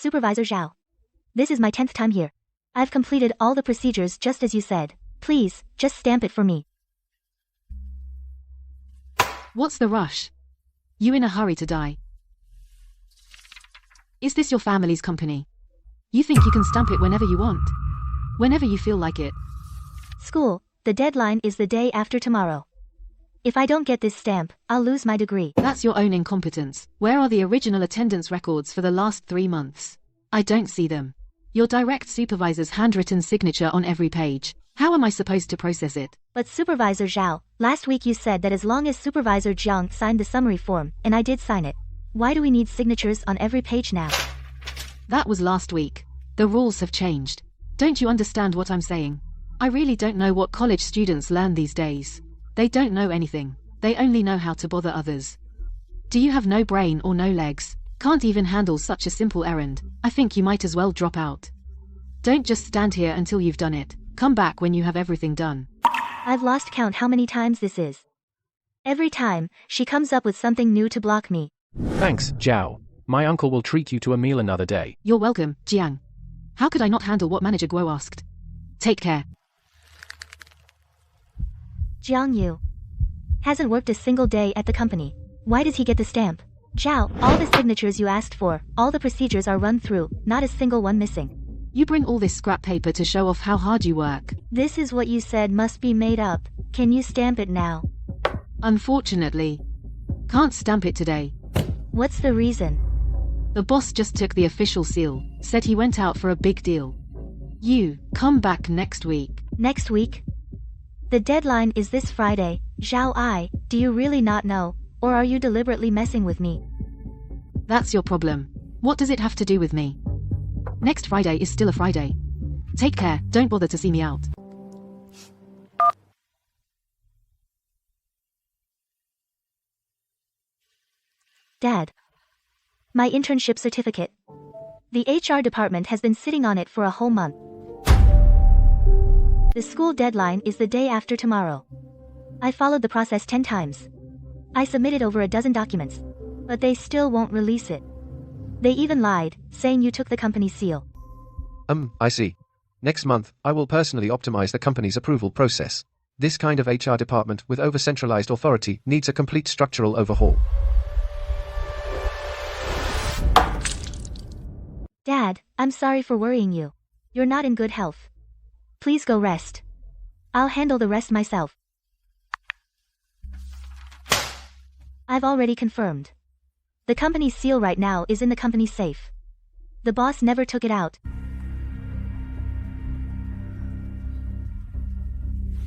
Supervisor Zhao. This is my 10th time here. I've completed all the procedures just as you said. Please, just stamp it for me. What's the rush? You in a hurry to die? Is this your family's company? You think you can stamp it whenever you want? Whenever you feel like it? School, the deadline is the day after tomorrow. If I don't get this stamp, I'll lose my degree. That's your own incompetence. Where are the original attendance records for the last 3 months? I don't see them. Your direct supervisor's handwritten signature on every page. How am I supposed to process it? But Supervisor Zhao, last week you said that as long as Supervisor Jiang signed the summary form, and I did sign it. Why do we need signatures on every page now? That was last week. The rules have changed. Don't you understand what I'm saying? I really don't know what college students learn these days. They don't know anything. They only know how to bother others. Do you have no brain or no legs? Can't even handle such a simple errand? I think you might as well drop out. Don't just stand here until you've done it. Come back when you have everything done. I've lost count how many times this is. Every time, she comes up with something new to block me. Thanks, Zhao. My uncle will treat you to a meal another day. You're welcome, Jiang. How could I not handle what Manager Guo asked? Take care. Jiang Yu hasn't worked a single day at the company. Why does he get the stamp? Zhao, all the signatures you asked for, all the procedures are run through, not a single one missing. You bring all this scrap paper to show off how hard you work. This is what you said must be made up. Can you stamp it now? Unfortunately. Can't stamp it today. What's the reason? The boss just took the official seal, said he went out for a big deal. You, come back next week. Next week? The deadline is this Friday. Zhao, do you really not know? Or are you deliberately messing with me? That's your problem. What does it have to do with me? Next Friday is still a Friday. Take care, don't bother to see me out. Dad. My internship certificate. The HR department has been sitting on it for a whole month. The school deadline is the day after tomorrow. I followed the process 10 times. I submitted over a dozen documents. But they still won't release it. They even lied, saying you took the company's seal. I see. Next month, I will personally optimize the company's approval process. This kind of HR department with over-centralized authority needs a complete structural overhaul. Dad, I'm sorry for worrying you. You're not in good health. Please go rest. I'll handle the rest myself. I've already confirmed. The company's seal right now is in the company's safe. The boss never took it out.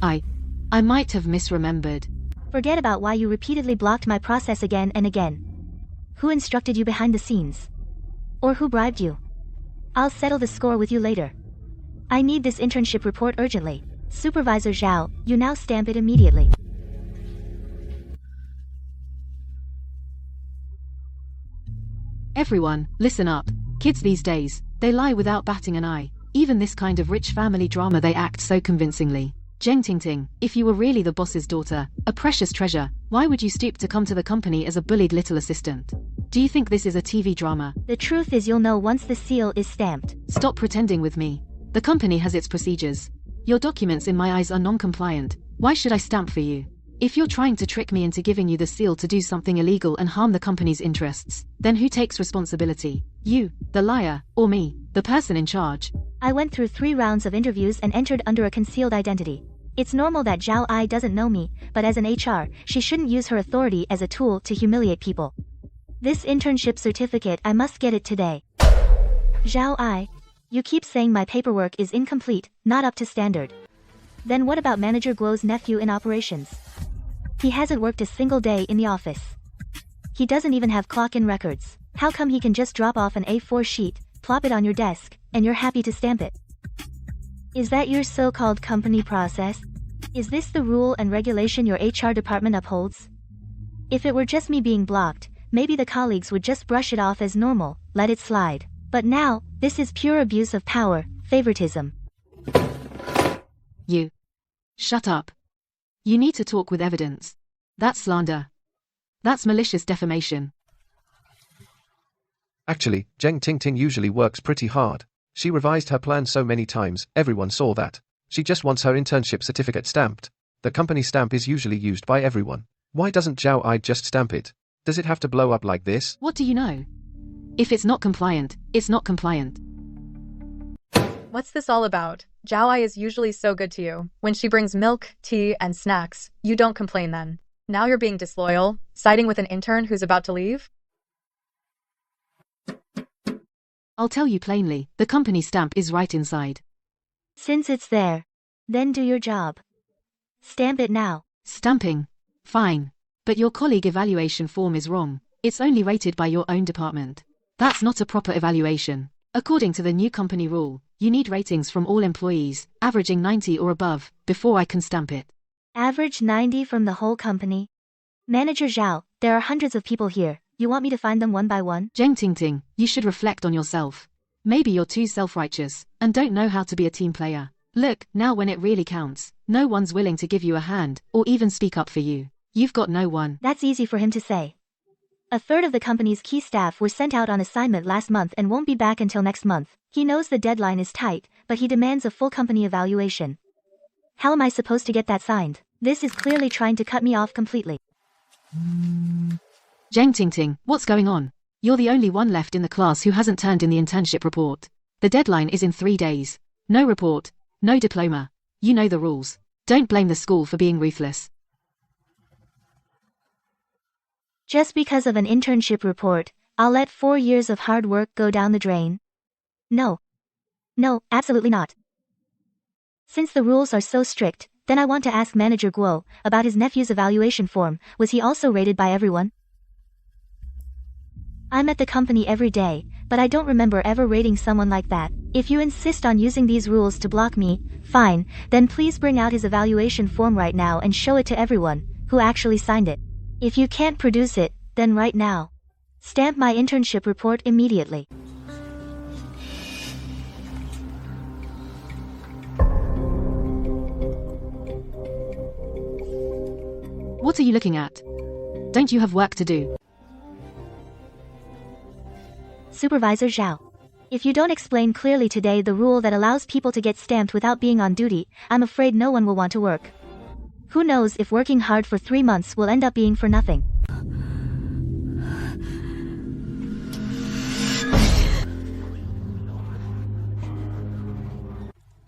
I might have misremembered. Forget about why you repeatedly blocked my process again and again. Who instructed you behind the scenes? Or who bribed you? I'll settle the score with you later. I need this internship report urgently. Supervisor Zhao, you now stamp it immediately. Everyone, listen up. Kids these days, they lie without batting an eye. Even this kind of rich family drama they act so convincingly. Zheng Tingting, if you were really the boss's daughter, a precious treasure, why would you stoop to come to the company as a bullied little assistant? Do you think this is a TV drama? The truth is you'll know once the seal is stamped. Stop pretending with me. The company has its procedures. Your documents in my eyes are non-compliant. Why should I stamp for you? If you're trying to trick me into giving you the seal to do something illegal and harm the company's interests, then who takes responsibility? You, the liar, or me, the person in charge? I went through 3 rounds of interviews and entered under a concealed identity. It's normal that Zhao Ai doesn't know me, but as an HR, she shouldn't use her authority as a tool to humiliate people. This internship certificate, I must get it today. Zhao Ai, you keep saying my paperwork is incomplete, not up to standard. Then what about Manager Guo's nephew in operations? He hasn't worked a single day in the office. He doesn't even have clock-in records. How come he can just drop off an A4 sheet, plop it on your desk, and you're happy to stamp it? Is that your so-called company process? Is this the rule and regulation your HR department upholds? If it were just me being blocked, maybe the colleagues would just brush it off as normal, let it slide. But now, this is pure abuse of power, favoritism. You. Shut up. You need to talk with evidence. That's slander. That's malicious defamation. Actually, Zheng Tingting usually works pretty hard. She revised her plan so many times, everyone saw that. She just wants her internship certificate stamped. The company stamp is usually used by everyone. Why doesn't Zhao Ai just stamp it? Does it have to blow up like this? What do you know? If it's not compliant, it's not compliant. What's this all about? Zhao Ai is usually so good to you. When she brings milk, tea, and snacks, you don't complain then. Now you're being disloyal, siding with an intern who's about to leave? I'll tell you plainly, the company stamp is right inside. Since it's there, then do your job. Stamp it now. Stamping? Fine. But your colleague evaluation form is wrong. It's only rated by your own department. That's not a proper evaluation. According to the new company rule, you need ratings from all employees, averaging 90 or above, before I can stamp it. Average 90 from the whole company? Manager Zhao, there are hundreds of people here. You want me to find them one by one? Zheng Tingting, you should reflect on yourself. Maybe you're too self-righteous, and don't know how to be a team player. Look, now when it really counts, no one's willing to give you a hand, or even speak up for you. You've got no one. That's easy for him to say. A third of the company's key staff were sent out on assignment last month and won't be back until next month. He knows the deadline is tight, but he demands a full company evaluation. How am I supposed to get that signed? This is clearly trying to cut me off completely. Zheng Tingting, what's going on? You're the only one left in the class who hasn't turned in the internship report. The deadline is in 3 days. No report, no diploma. You know the rules. Don't blame the school for being ruthless. Just because of an internship report, I'll let 4 years of hard work go down the drain? No. No, absolutely not. Since the rules are so strict, then I want to ask Manager Guo about his nephew's evaluation form. Was he also rated by everyone? I'm at the company every day, but I don't remember ever rating someone like that. If you insist on using these rules to block me, fine, then please bring out his evaluation form right now and show it to everyone who actually signed it. If you can't produce it, then right now. Stamp my internship report immediately. What are you looking at? Don't you have work to do? Supervisor Zhao. If you don't explain clearly today the rule that allows people to get stamped without being on duty, I'm afraid no one will want to work. Who knows if working hard for 3 months will end up being for nothing.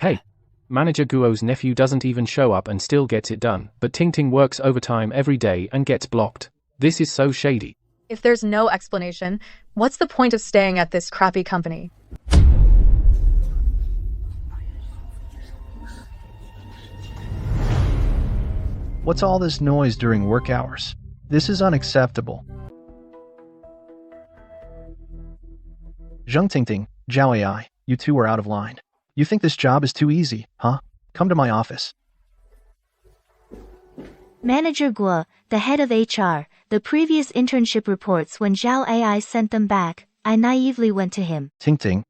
Hey. Manager Guo's nephew doesn't even show up and still gets it done, but Tingting works overtime every day and gets blocked. This is so shady. If there's no explanation, what's the point of staying at this crappy company? What's all this noise during work hours? This is unacceptable. Zheng Tingting, Zhao Ai, you two are out of line. You think this job is too easy, huh? Come to my office. Manager Guo, the head of HR, the previous internship reports when Zhao Ai sent them back, I naively went to him. Tingting,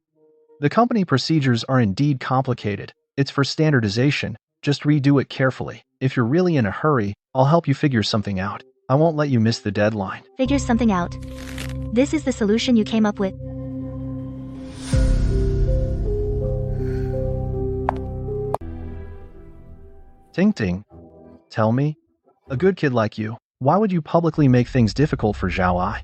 the company procedures are indeed complicated. It's for standardization. Just redo it carefully. If you're really in a hurry, I'll help you figure something out. I won't let you miss the deadline. Figure something out? This is the solution you came up with? Tingting, tell me, a good kid like you, why would you publicly make things difficult for Zhao Ai?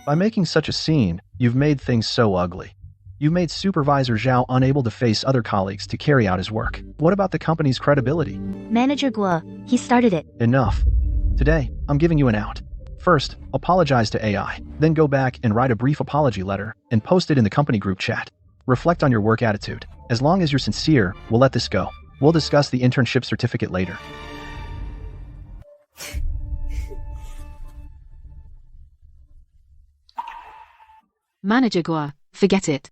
By making such a scene, you've made things so ugly. You've made Supervisor Zhao unable to face other colleagues to carry out his work. What about the company's credibility? Manager Guo, he started it. Enough. Today, I'm giving you an out. First, apologize to AI, then go back and write a brief apology letter and post it in the company group chat. Reflect on your work attitude. As long as you're sincere, we'll let this go. We'll discuss the internship certificate later. Manager Guo, forget it.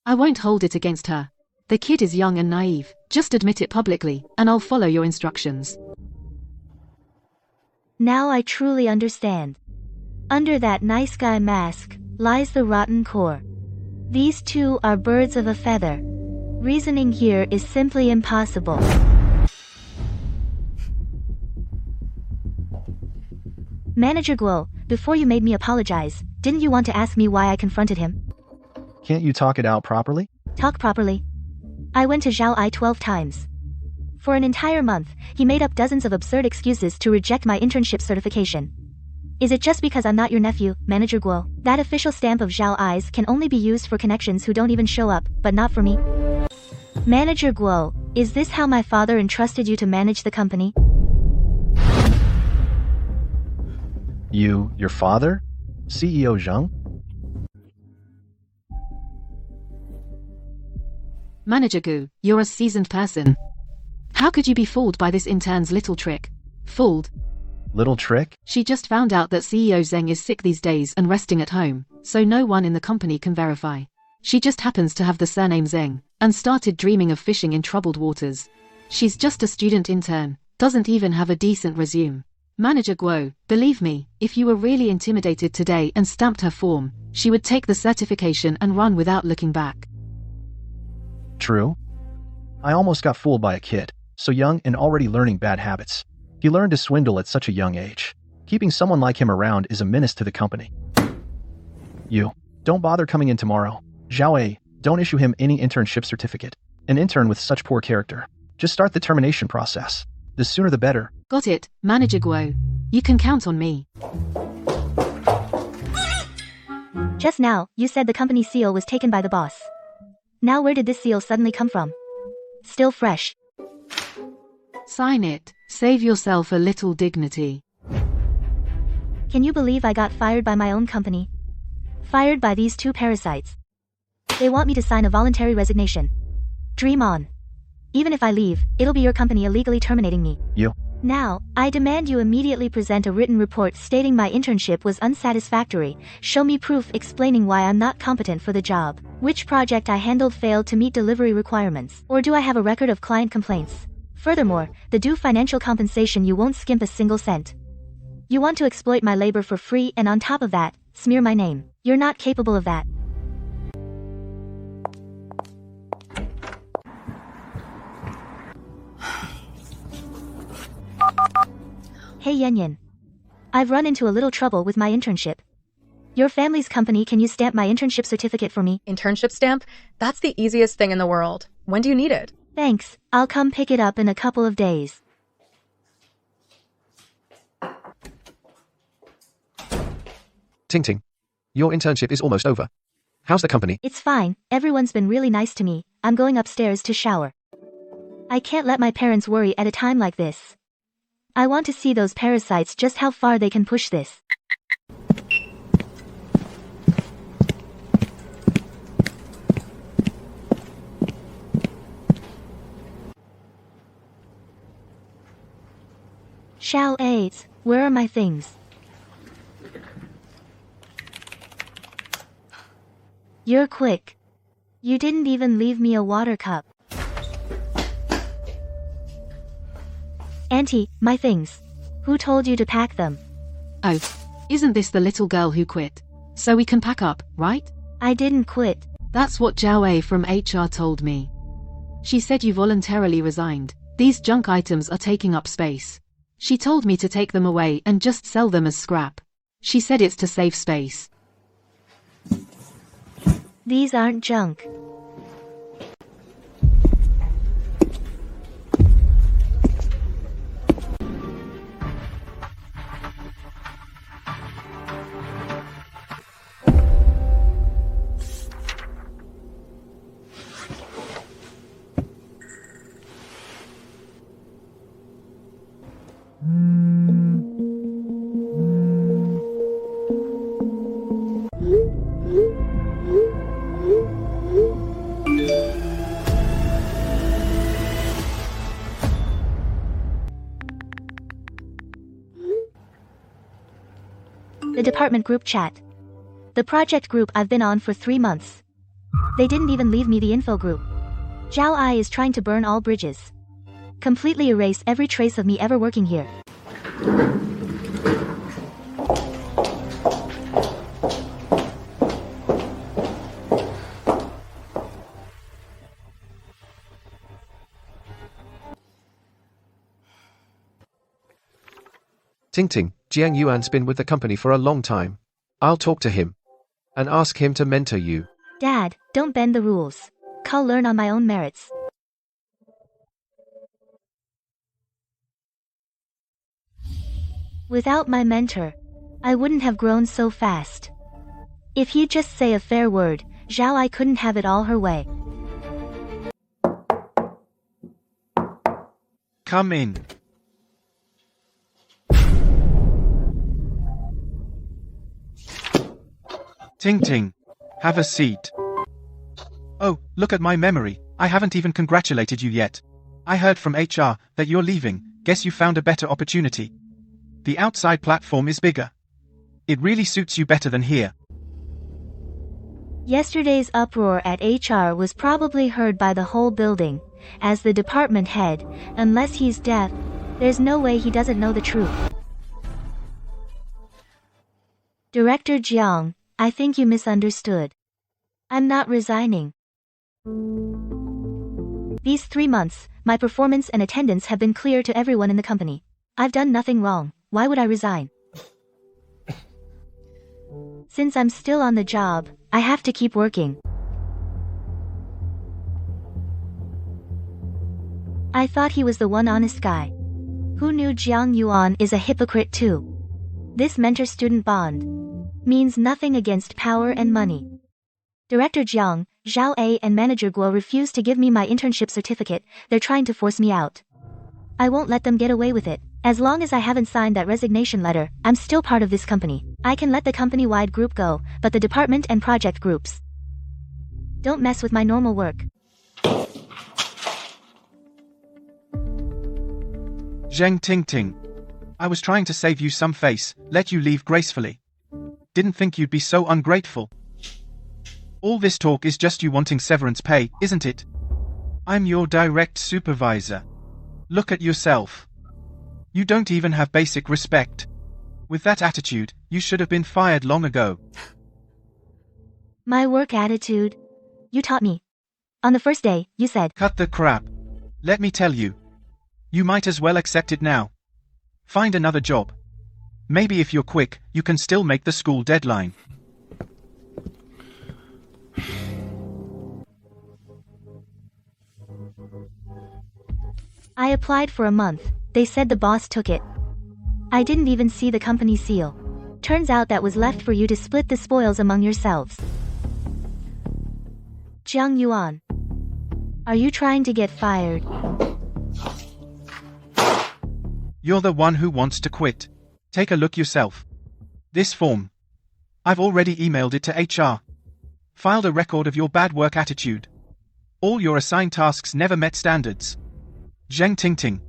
I won't hold it against her. The kid is young and naive. Just admit it publicly, and I'll follow your instructions. Now I truly understand. Under that nice guy mask lies the rotten core. These two are birds of a feather. Reasoning here is simply impossible. Manager Guo, before you made me apologize, didn't you want to ask me why I confronted him? Can't you talk it out properly? Talk properly. I went to Zhao Ai 12 times. For an entire month, he made up dozens of absurd excuses to reject my internship certification. Is it just because I'm not your nephew, Manager Guo? That official stamp of Zhao Ai's can only be used for connections who don't even show up, but not for me. Manager Guo, is this how my father entrusted you to manage the company? Your father? CEO Zhang? Manager Gu, you're a seasoned person. How could you be fooled by this intern's little trick? Fooled? Little trick? She just found out that CEO Zheng is sick these days and resting at home, so no one in the company can verify. She just happens to have the surname Zheng, and started dreaming of fishing in troubled waters. She's just a student intern, doesn't even have a decent resume. Manager Guo, believe me, if you were really intimidated today and stamped her form, she would take the certification and run without looking back. True. I almost got fooled by a kid, so young and already learning bad habits. He learned to swindle at such a young age. Keeping someone like him around is a menace to the company. Don't bother coming in tomorrow. Zhao Ai, don't issue him any internship certificate. An intern with such poor character. Just start the termination process. The sooner the better. Got it, Manager Guo. You can count on me. Just now, you said the company seal was taken by the boss. Now where did this seal suddenly come from? Still fresh. Sign it. Save yourself a little dignity. Can you believe I got fired by my own company? Fired by these two parasites. They want me to sign a voluntary resignation. Dream on. Even if I leave, it'll be your company illegally terminating me. Now, I demand you immediately present a written report stating my internship was unsatisfactory, show me proof explaining why I'm not competent for the job, which project I handled failed to meet delivery requirements, or do I have a record of client complaints? Furthermore, the due financial compensation you won't skimp a single cent. You want to exploit my labor for free and on top of that, smear my name. You're not capable of that. Hey Yen Yen. I've run into a little trouble with my internship. Your family's company, can you stamp my internship certificate for me? Internship stamp? That's the easiest thing in the world. When do you need it? Thanks, I'll come pick it up in a couple of days. Ting Ting. Your internship is almost over. How's the company? It's fine, everyone's been really nice to me. I'm going upstairs to shower. I can't let my parents worry at a time like this. I want to see those parasites just how far they can push this. Zhao Ai, where are my things? You're quick. You didn't even leave me a water cup. Auntie, my things. Who told you to pack them? Oh, isn't this the little girl who quit? So we can pack up, right? I didn't quit. That's what Zhao Ai from HR told me. She said you voluntarily resigned. These junk items are taking up space. She told me to take them away and just sell them as scrap. She said it's to save space. These aren't junk. The department group chat. The project group I've been on for 3 months. They didn't even leave me the info group. Zhao Ai is trying to burn all bridges. Completely erase every trace of me ever working here. Ting Ting, Jiang Yuan's been with the company for a long time. I'll talk to him and ask him to mentor you. Dad, don't bend the rules. I'll learn on my own merits. Without my mentor, I wouldn't have grown so fast. If he'd just say a fair word, Zhao I couldn't have it all her way. Come in. Ting Ting, have a seat. Oh, look at my memory, I haven't even congratulated you yet. I heard from HR that you're leaving, guess you found a better opportunity. The outside platform is bigger. It really suits you better than here. Yesterday's uproar at HR was probably heard by the whole building. As the department head, unless he's deaf, there's no way he doesn't know the truth. Director Jiang, I think you misunderstood. I'm not resigning. These 3 months, my performance and attendance have been clear to everyone in the company. I've done nothing wrong, why would I resign? Since I'm still on the job, I have to keep working. I thought he was the one honest guy. Who knew Jiang Yuan is a hypocrite too? This mentor-student bond means nothing against power and money. Director Jiang, Zhao A and Manager Guo refused to give me my internship certificate, they're trying to force me out. I won't let them get away with it. As long as I haven't signed that resignation letter, I'm still part of this company. I can let the company-wide group go, but the department and project groups don't mess with my normal work. Zheng Ting, I was trying to save you some face, let you leave gracefully. Didn't think you'd be so ungrateful. All this talk is just you wanting severance pay, isn't it? I'm your direct supervisor. Look at yourself. You don't even have basic respect. With that attitude, you should have been fired long ago. My work attitude? You taught me. On the first day, you said, Cut the crap. Let me tell you. You might as well accept it now. Find another job. Maybe if you're quick, you can still make the school deadline. I applied for a month. They said the boss took it. I didn't even see the company seal. Turns out that was left for you to split the spoils among yourselves. Jiang Yuan, are you trying to get fired? You're the one who wants to quit. Take a look yourself. This form. I've already emailed it to HR. Filed a record of your bad work attitude. All your assigned tasks never met standards. Zheng Ting.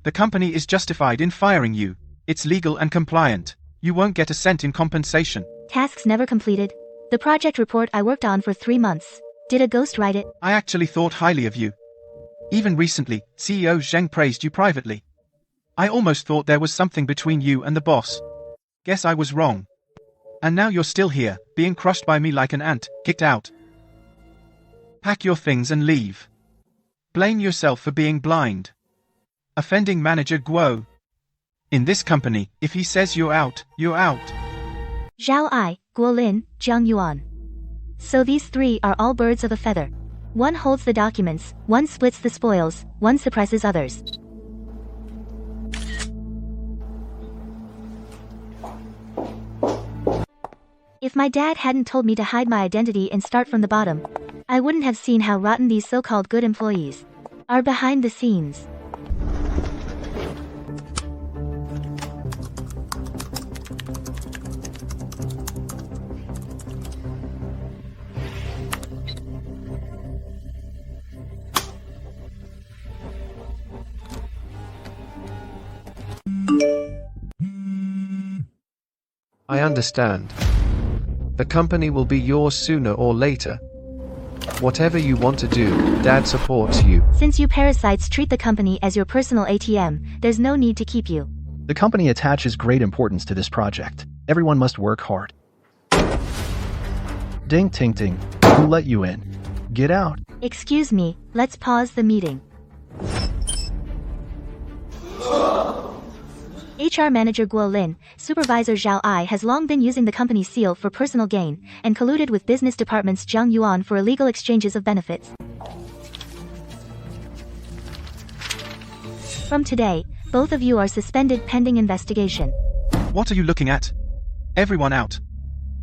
The company is justified in firing you. It's legal and compliant. You won't get a cent in compensation. Tasks never completed. The project report I worked on for 3 months. Did a ghost write it? I actually thought highly of you. Even recently, CEO Zheng praised you privately. I almost thought there was something between you and the boss. Guess I was wrong. And now you're still here, being crushed by me like an ant, kicked out. Pack your things and leave. Blame yourself for being blind. Offending Manager Guo. In this company, if he says you're out, you're out. Zhao I, Guo Lin, Jiang Yuan. So these 3 are all birds of a feather. One holds the documents, one splits the spoils, one suppresses others. If my dad hadn't told me to hide my identity and start from the bottom, I wouldn't have seen how rotten these so-called good employees are behind the scenes. I understand. The company will be yours sooner or later. Whatever you want to do, Dad supports you. Since you parasites treat the company as your personal ATM, there's no need to keep you. The company attaches great importance to this project. Everyone must work hard. Ding Ting, who let you in? Get out. Excuse me, let's pause the meeting. HR Manager Guo Lin, Supervisor Zhao Ai has long been using the company seal for personal gain, and colluded with business departments Jiang Yuan for illegal exchanges of benefits. From today, both of you are suspended pending investigation. What are you looking at? Everyone out.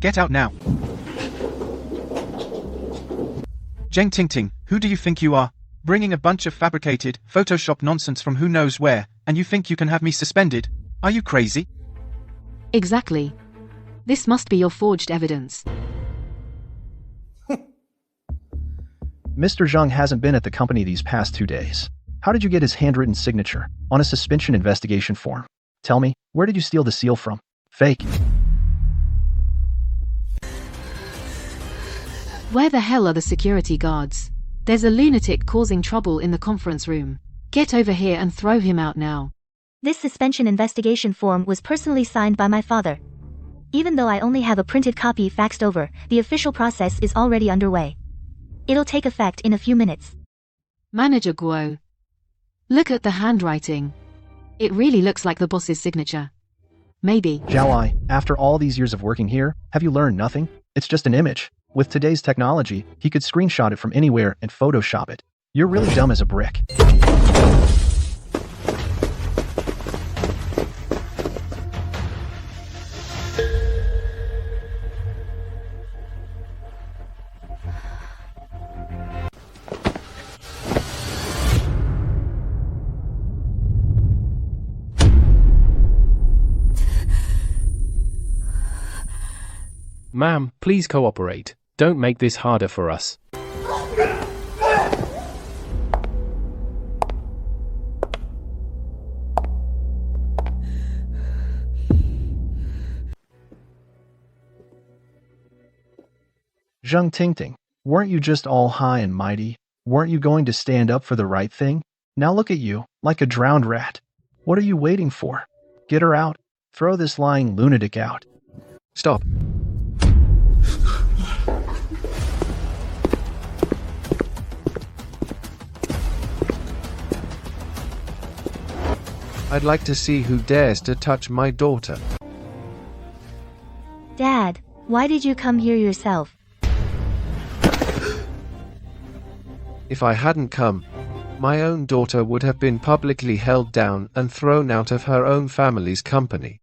Get out now. Zheng Tingting, who do you think you are? Bringing a bunch of fabricated, Photoshop nonsense from who knows where, and you think you can have me suspended? Are you crazy? Exactly. This must be your forged evidence. Mr. Zhang hasn't been at the company these past 2 days. How did you get his handwritten signature on a suspension investigation form? Tell me, where did you steal the seal from? Fake. Where the hell are the security guards? There's a lunatic causing trouble in the conference room. Get over here and throw him out now. This suspension investigation form was personally signed by my father. Even though I only have a printed copy faxed over, the official process is already underway. It'll take effect in a few minutes. Manager Guo. Look at the handwriting. It really looks like the boss's signature. Maybe. Zhao Ai, after all these years of working here, have you learned nothing? It's just an image. With today's technology, he could screenshot it from anywhere and Photoshop it. You're really dumb as a brick. Ma'am, please cooperate. Don't make this harder for us. Zheng Tingting, weren't you just all high and mighty? Weren't you going to stand up for the right thing? Now look at you, like a drowned rat. What are you waiting for? Get her out. Throw this lying lunatic out. Stop. I'd like to see who dares to touch my daughter. Dad, why did you come here yourself? If I hadn't come, my own daughter would have been publicly held down and thrown out of her own family's company.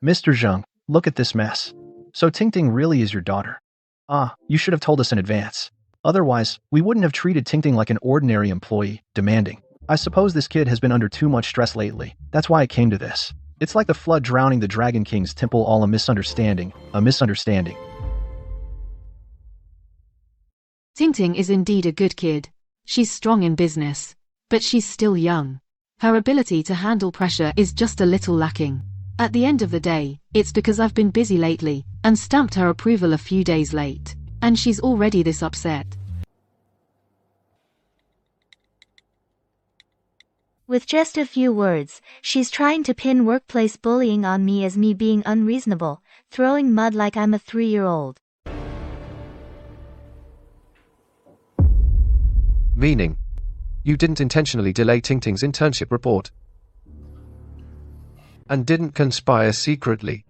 Mr. Zheng, look at this mess. So Tingting really is your daughter. Ah, you should have told us in advance. Otherwise, we wouldn't have treated Tingting like an ordinary employee, demanding. I suppose this kid has been under too much stress lately. That's why it came to this. It's like the flood drowning the Dragon King's temple, all a misunderstanding. A misunderstanding. Tingting is indeed a good kid. She's strong in business. But she's still young. Her ability to handle pressure is just a little lacking. At the end of the day, it's because I've been busy lately, and stamped her approval a few days late. And she's already this upset. With just a few words, she's trying to pin workplace bullying on me as me being unreasonable, throwing mud like I'm a 3-year-old. Meaning, you didn't intentionally delay Tingting's internship report and didn't conspire secretly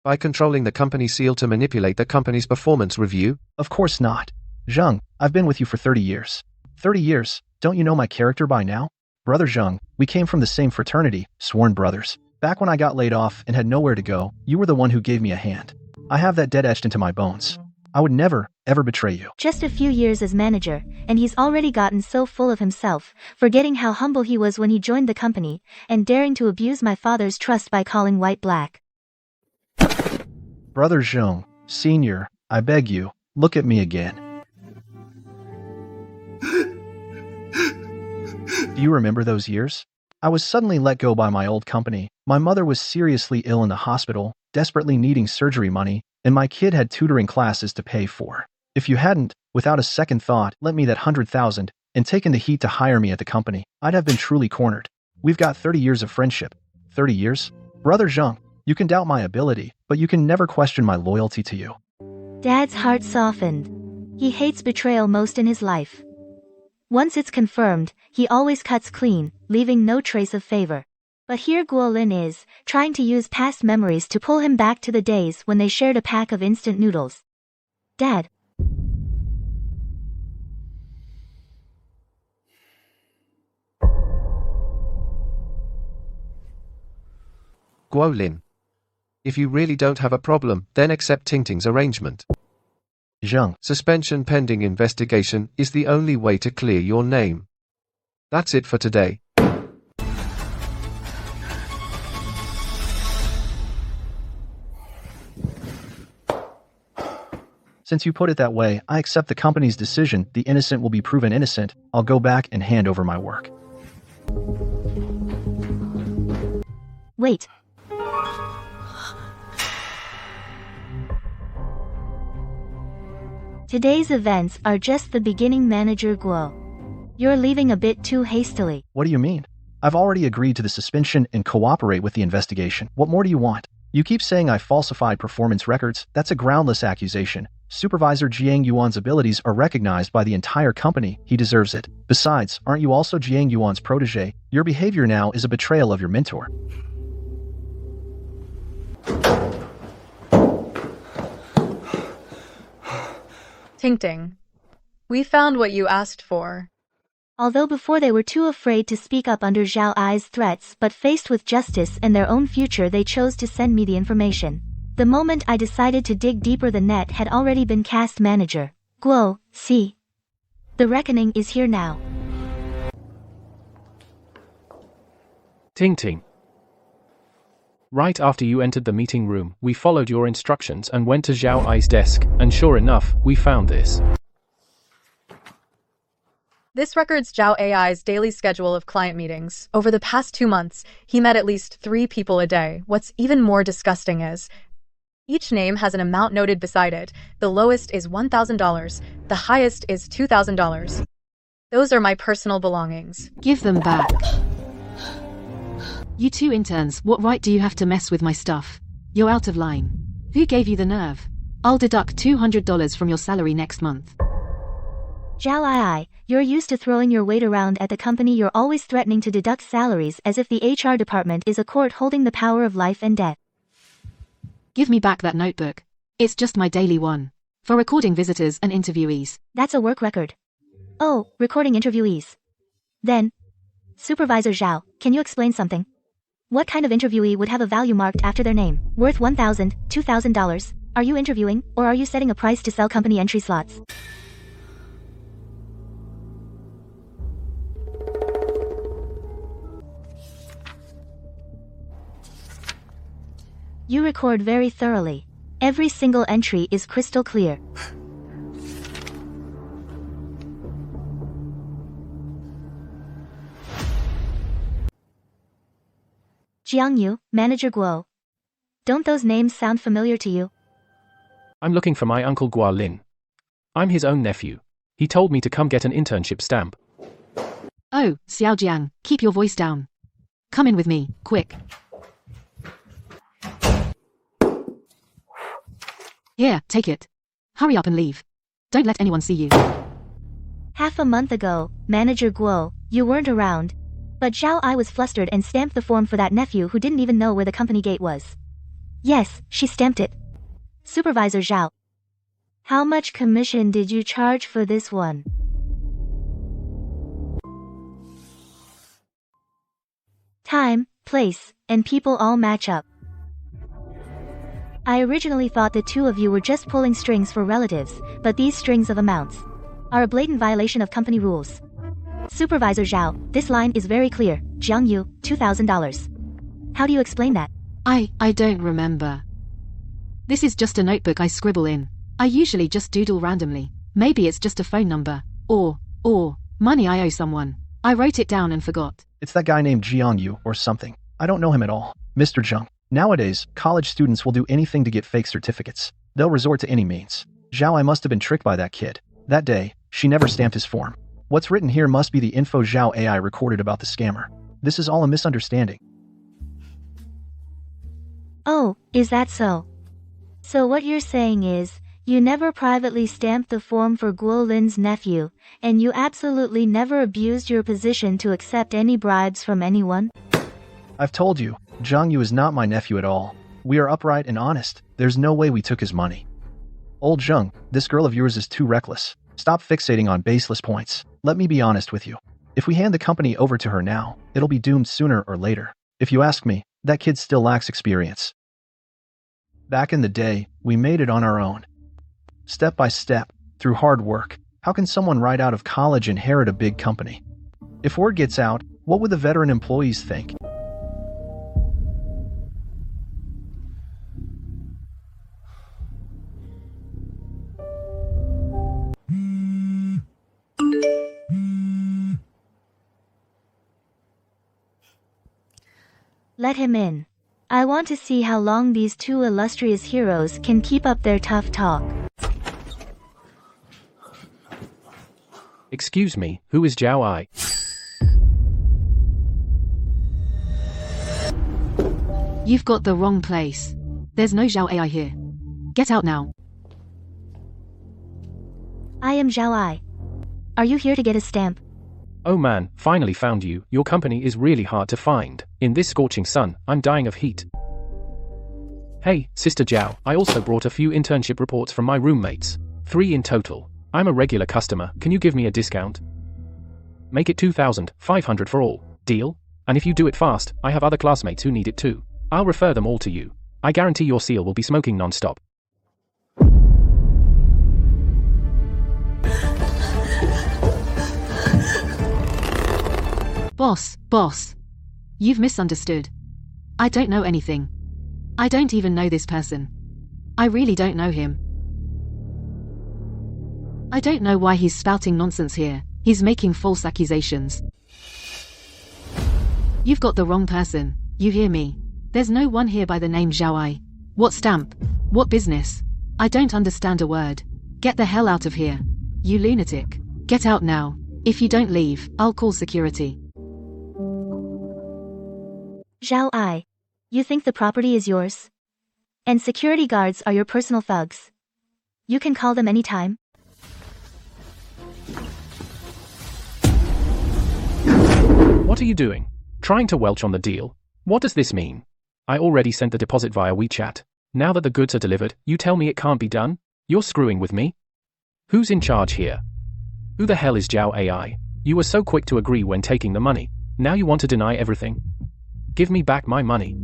by controlling the company seal to manipulate the company's performance review? Of course not. Zheng, I've been with you for 30 years. 30 years? Don't you know my character by now? Brother Zheng, we came from the same fraternity, sworn brothers. Back when I got laid off and had nowhere to go, you were the one who gave me a hand. I have that debt etched into my bones. I would never, ever betray you. Just a few years as manager, and he's already gotten so full of himself, forgetting how humble he was when he joined the company, and daring to abuse my father's trust by calling white black. Brother Zheng, Senior, I beg you, look at me again. Do you remember those years? I was suddenly let go by my old company. My mother was seriously ill in the hospital, desperately needing surgery money, and my kid had tutoring classes to pay for. If you hadn't, without a second thought, lent me that 100,000 and taken the heat to hire me at the company, I'd have been truly cornered. We've got 30 years of friendship. 30 years? Brother Zheng, you can doubt my ability, but you can never question my loyalty to you. Dad's heart softened. He hates betrayal most in his life. Once it's confirmed, he always cuts clean, leaving no trace of favor. But here Guolin is, trying to use past memories to pull him back to the days when they shared a pack of instant noodles. Dad. Guolin. If you really don't have a problem, then accept Tingting's arrangement. Zheng. Suspension pending investigation is the only way to clear your name. That's it for today. Since you put it that way, I accept the company's decision. The innocent will be proven innocent. I'll go back and hand over my work. Wait. Today's events are just the beginning, Manager Guo. You're leaving a bit too hastily. What do you mean? I've already agreed to the suspension and cooperate with the investigation. What more do you want? You keep saying I falsified performance records. That's a groundless accusation. Supervisor Jiang Yuan's abilities are recognized by the entire company. He deserves it. Besides, aren't you also Jiang Yuan's protege? Your behavior now is a betrayal of your mentor. Tingting. We found what you asked for. Although before they were too afraid to speak up under Zhao Ai's threats, but faced with justice and their own future, they chose to send me the information. The moment I decided to dig deeper, the net had already been cast. Manager Guo, see. The reckoning is here now. Tingting. Right after you entered the meeting room, we followed your instructions and went to Zhao Ai's desk, and sure enough, we found this. This records Zhao AI's daily schedule of client meetings. Over the past 2 months, he met at least 3 people a day. What's even more disgusting is, each name has an amount noted beside it. The lowest is $1,000. The highest is $2,000. Those are my personal belongings. Give them back. You two interns, what right do you have to mess with my stuff? You're out of line. Who gave you the nerve? I'll deduct $200 from your salary next month. Zhao Ai, you're used to throwing your weight around at the company. You're always threatening to deduct salaries as if the HR department is a court holding the power of life and death. Give me back that notebook. It's just my daily one. For recording visitors and interviewees. That's a work record. Oh, recording interviewees. Then, Supervisor Zhao, can you explain something? What kind of interviewee would have a value marked after their name, worth $1,000, $2,000? Are you interviewing, or are you setting a price to sell company entry slots? You record very thoroughly. Every single entry is crystal clear. Jiangyu, Manager Guo. Don't those names sound familiar to you? I'm looking for my uncle Guolin. I'm his own nephew. He told me to come get an internship stamp. Oh, Xiaojiang, keep your voice down. Come in with me, quick. Here, take it. Hurry up and leave. Don't let anyone see you. Half a month ago, Manager Guo, you weren't around. But Zhao Ai was flustered and stamped the form for that nephew who didn't even know where the company gate was. Yes, she stamped it. Supervisor Zhao. How much commission did you charge for this one? Time, place, and people all match up. I originally thought the two of you were just pulling strings for relatives, but these strings of amounts are a blatant violation of company rules. Supervisor Zhao, this line is very clear. Jiang Yu, $2,000. How do you explain that? I don't remember. This is just a notebook I scribble in. I usually just doodle randomly. Maybe it's just a phone number. Or money I owe someone. I wrote it down and forgot. It's that guy named Jiang Yu or something. I don't know him at all. Mr. Zheng. Nowadays, college students will do anything to get fake certificates. They'll resort to any means. Zhao Ai must have been tricked by that kid. That day, she never stamped his form. What's written here must be the info Zhao AI recorded about the scammer. This is all a misunderstanding. Oh, is that so? So what you're saying is, You never privately stamped the form for Guo Lin's nephew, and you absolutely never abused your position to accept any bribes from anyone? I've told you, Zhang Yu is not my nephew at all. We are upright and honest. There's no way we took his money. Old Zhang, this girl of yours is too reckless. Stop fixating on baseless points. Let me be honest with you. If we hand the company over to her now, it'll be doomed sooner or later. If you ask me, that kid still lacks experience. Back in the day, we made it on our own. Step by step, through hard work. How can someone right out of college inherit a big company? If word gets out, what would the veteran employees think? Let him in. I want to see how long these two illustrious heroes can keep up their tough talk. Excuse me, who is Zhao Ai? You've got the wrong place. There's no Zhao AI here. Get out now. I am Zhao Ai. Are you here to get a stamp? Oh man, finally found you. Your company is really hard to find. In this scorching sun, I'm dying of heat. Hey, Sister Zhao, I also brought a few internship reports from my roommates. 3 in total. I'm a regular customer, can you give me a discount? Make it 2,500 for all. Deal? And if you do it fast, I have other classmates who need it too. I'll refer them all to you. I guarantee your seal will be smoking non-stop. Boss. You've misunderstood. I don't know anything. I don't even know this person. I really don't know him. I don't know why he's spouting nonsense here. He's making false accusations. You've got the wrong person. You hear me? There's no one here by the name Zhao Ai. What stamp? What business? I don't understand a word. Get the hell out of here. You lunatic. Get out now. If you don't leave, I'll call security. Zhao Ai. You think the property is yours? And security guards are your personal thugs. You can call them anytime. What are you doing? Trying to welch on the deal? What does this mean? I already sent the deposit via WeChat. Now that the goods are delivered, you tell me it can't be done? You're screwing with me? Who's in charge here? Who the hell is Zhao AI? You were so quick to agree when taking the money. Now you want to deny everything? Give me back my money.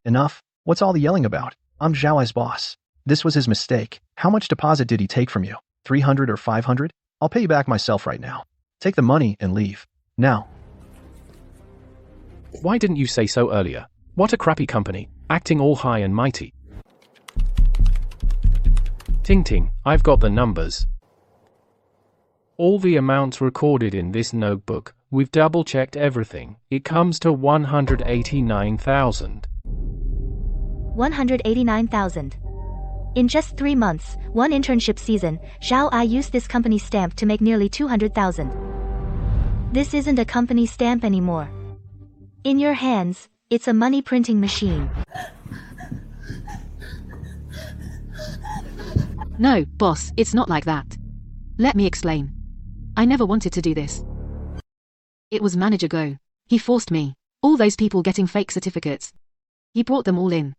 Enough. What's all the yelling about? I'm Zhao Ai's boss. This was his mistake. How much deposit did he take from you? 300 or 500? I'll pay you back myself right now. Take the money and leave. Now. Why didn't you say so earlier? What a crappy company, acting all high and mighty. Ting Ting, I've got the numbers. All the amounts recorded in this notebook, we've double-checked everything. It comes to 189,000. 189,000. In just 3 months, one internship season, Zhao Ai used this company stamp to make nearly 200,000. This isn't a company stamp anymore. In your hands, it's a money printing machine. No, boss, it's not like that. Let me explain. I never wanted to do this. It was Manager Go. He forced me. All those people getting fake certificates. He brought them all in.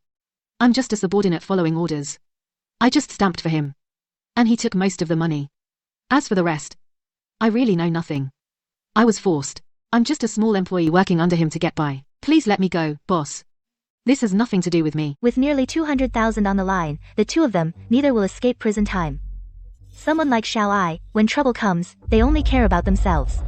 I'm just a subordinate following orders. I just stamped for him. And he took most of the money. As for the rest, I really know nothing. I was forced. I'm just a small employee working under him to get by. Please let me go, boss. This has nothing to do with me. With nearly 200,000 on the line, the two of them, neither will escape prison time. Someone like Zhao Ai, when trouble comes, they only care about themselves.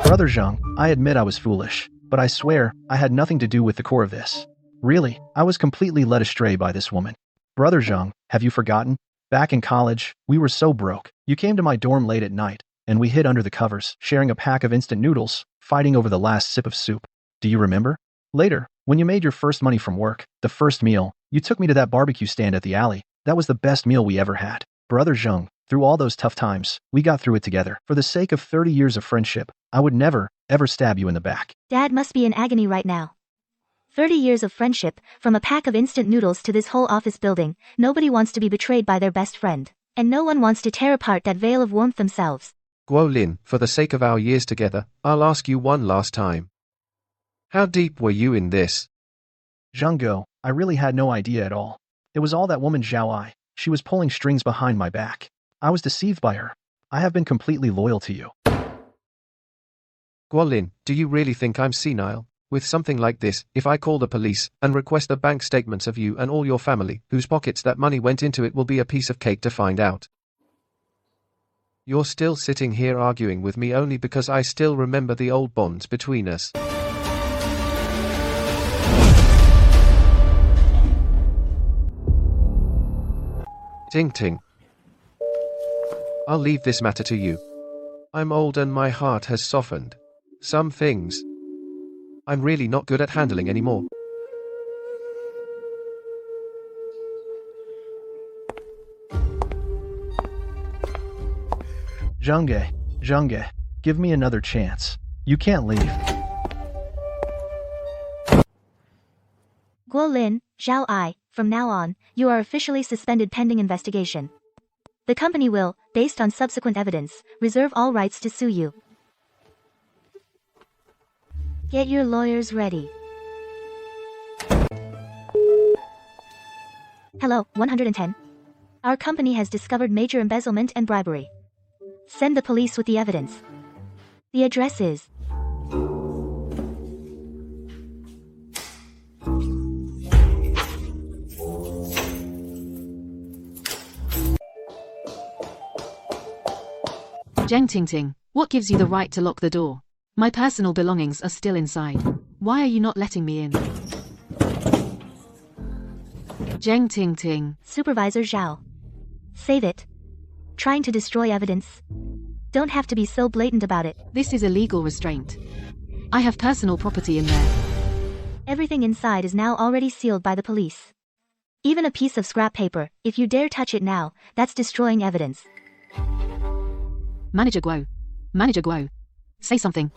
Brother Zhang, I admit I was foolish, but I swear, I had nothing to do with the core of this. Really, I was completely led astray by this woman. Brother Zhang, have you forgotten? Back in college, we were so broke. You came to my dorm late at night, and we hid under the covers, sharing a pack of instant noodles, fighting over the last sip of soup. Do you remember? Later, when you made your first money from work, the first meal, you took me to that barbecue stand at the alley. That was the best meal we ever had. Brother Zhang, through all those tough times, we got through it together. For the sake of 30 years of friendship, I would never, ever stab you in the back. Dad must be in agony right now. 30 years of friendship, from a pack of instant noodles to this whole office building, nobody wants to be betrayed by their best friend. And no one wants to tear apart that veil of warmth themselves. Guo Lin, for the sake of our years together, I'll ask you one last time. How deep were you in this? Zhang Guo, I really had no idea at all. It was all that woman Zhao Ai. She was pulling strings behind my back. I was deceived by her. I have been completely loyal to you. Guo Lin, do you really think I'm senile? With something like this, if I call the police and request the bank statements of you and all your family, whose pockets that money went into, it will be a piece of cake to find out. You're still sitting here arguing with me only because I still remember the old bonds between us. Ting Ting. I'll leave this matter to you. I'm old and my heart has softened. Some things I'm really not good at handling anymore. Zhang, give me another chance. You can't leave. Guo Lin, Zhao Ai, from now on, you are officially suspended pending investigation. The company will, based on subsequent evidence, reserve all rights to sue you. Get your lawyers ready. Hello, 110. Our company has discovered major embezzlement and bribery. Send the police with the evidence. The address is... Zheng Tingting, what gives you the right to lock the door? My personal belongings are still inside. Why are you not letting me in? Zheng Tingting. Supervisor Zhao. Save it. Trying to destroy evidence. Don't have to be so blatant about it. This is a legal restraint. I have personal property in there. Everything inside is now already sealed by the police. Even a piece of scrap paper, if you dare touch it now, that's destroying evidence. Manager Guo. Say something.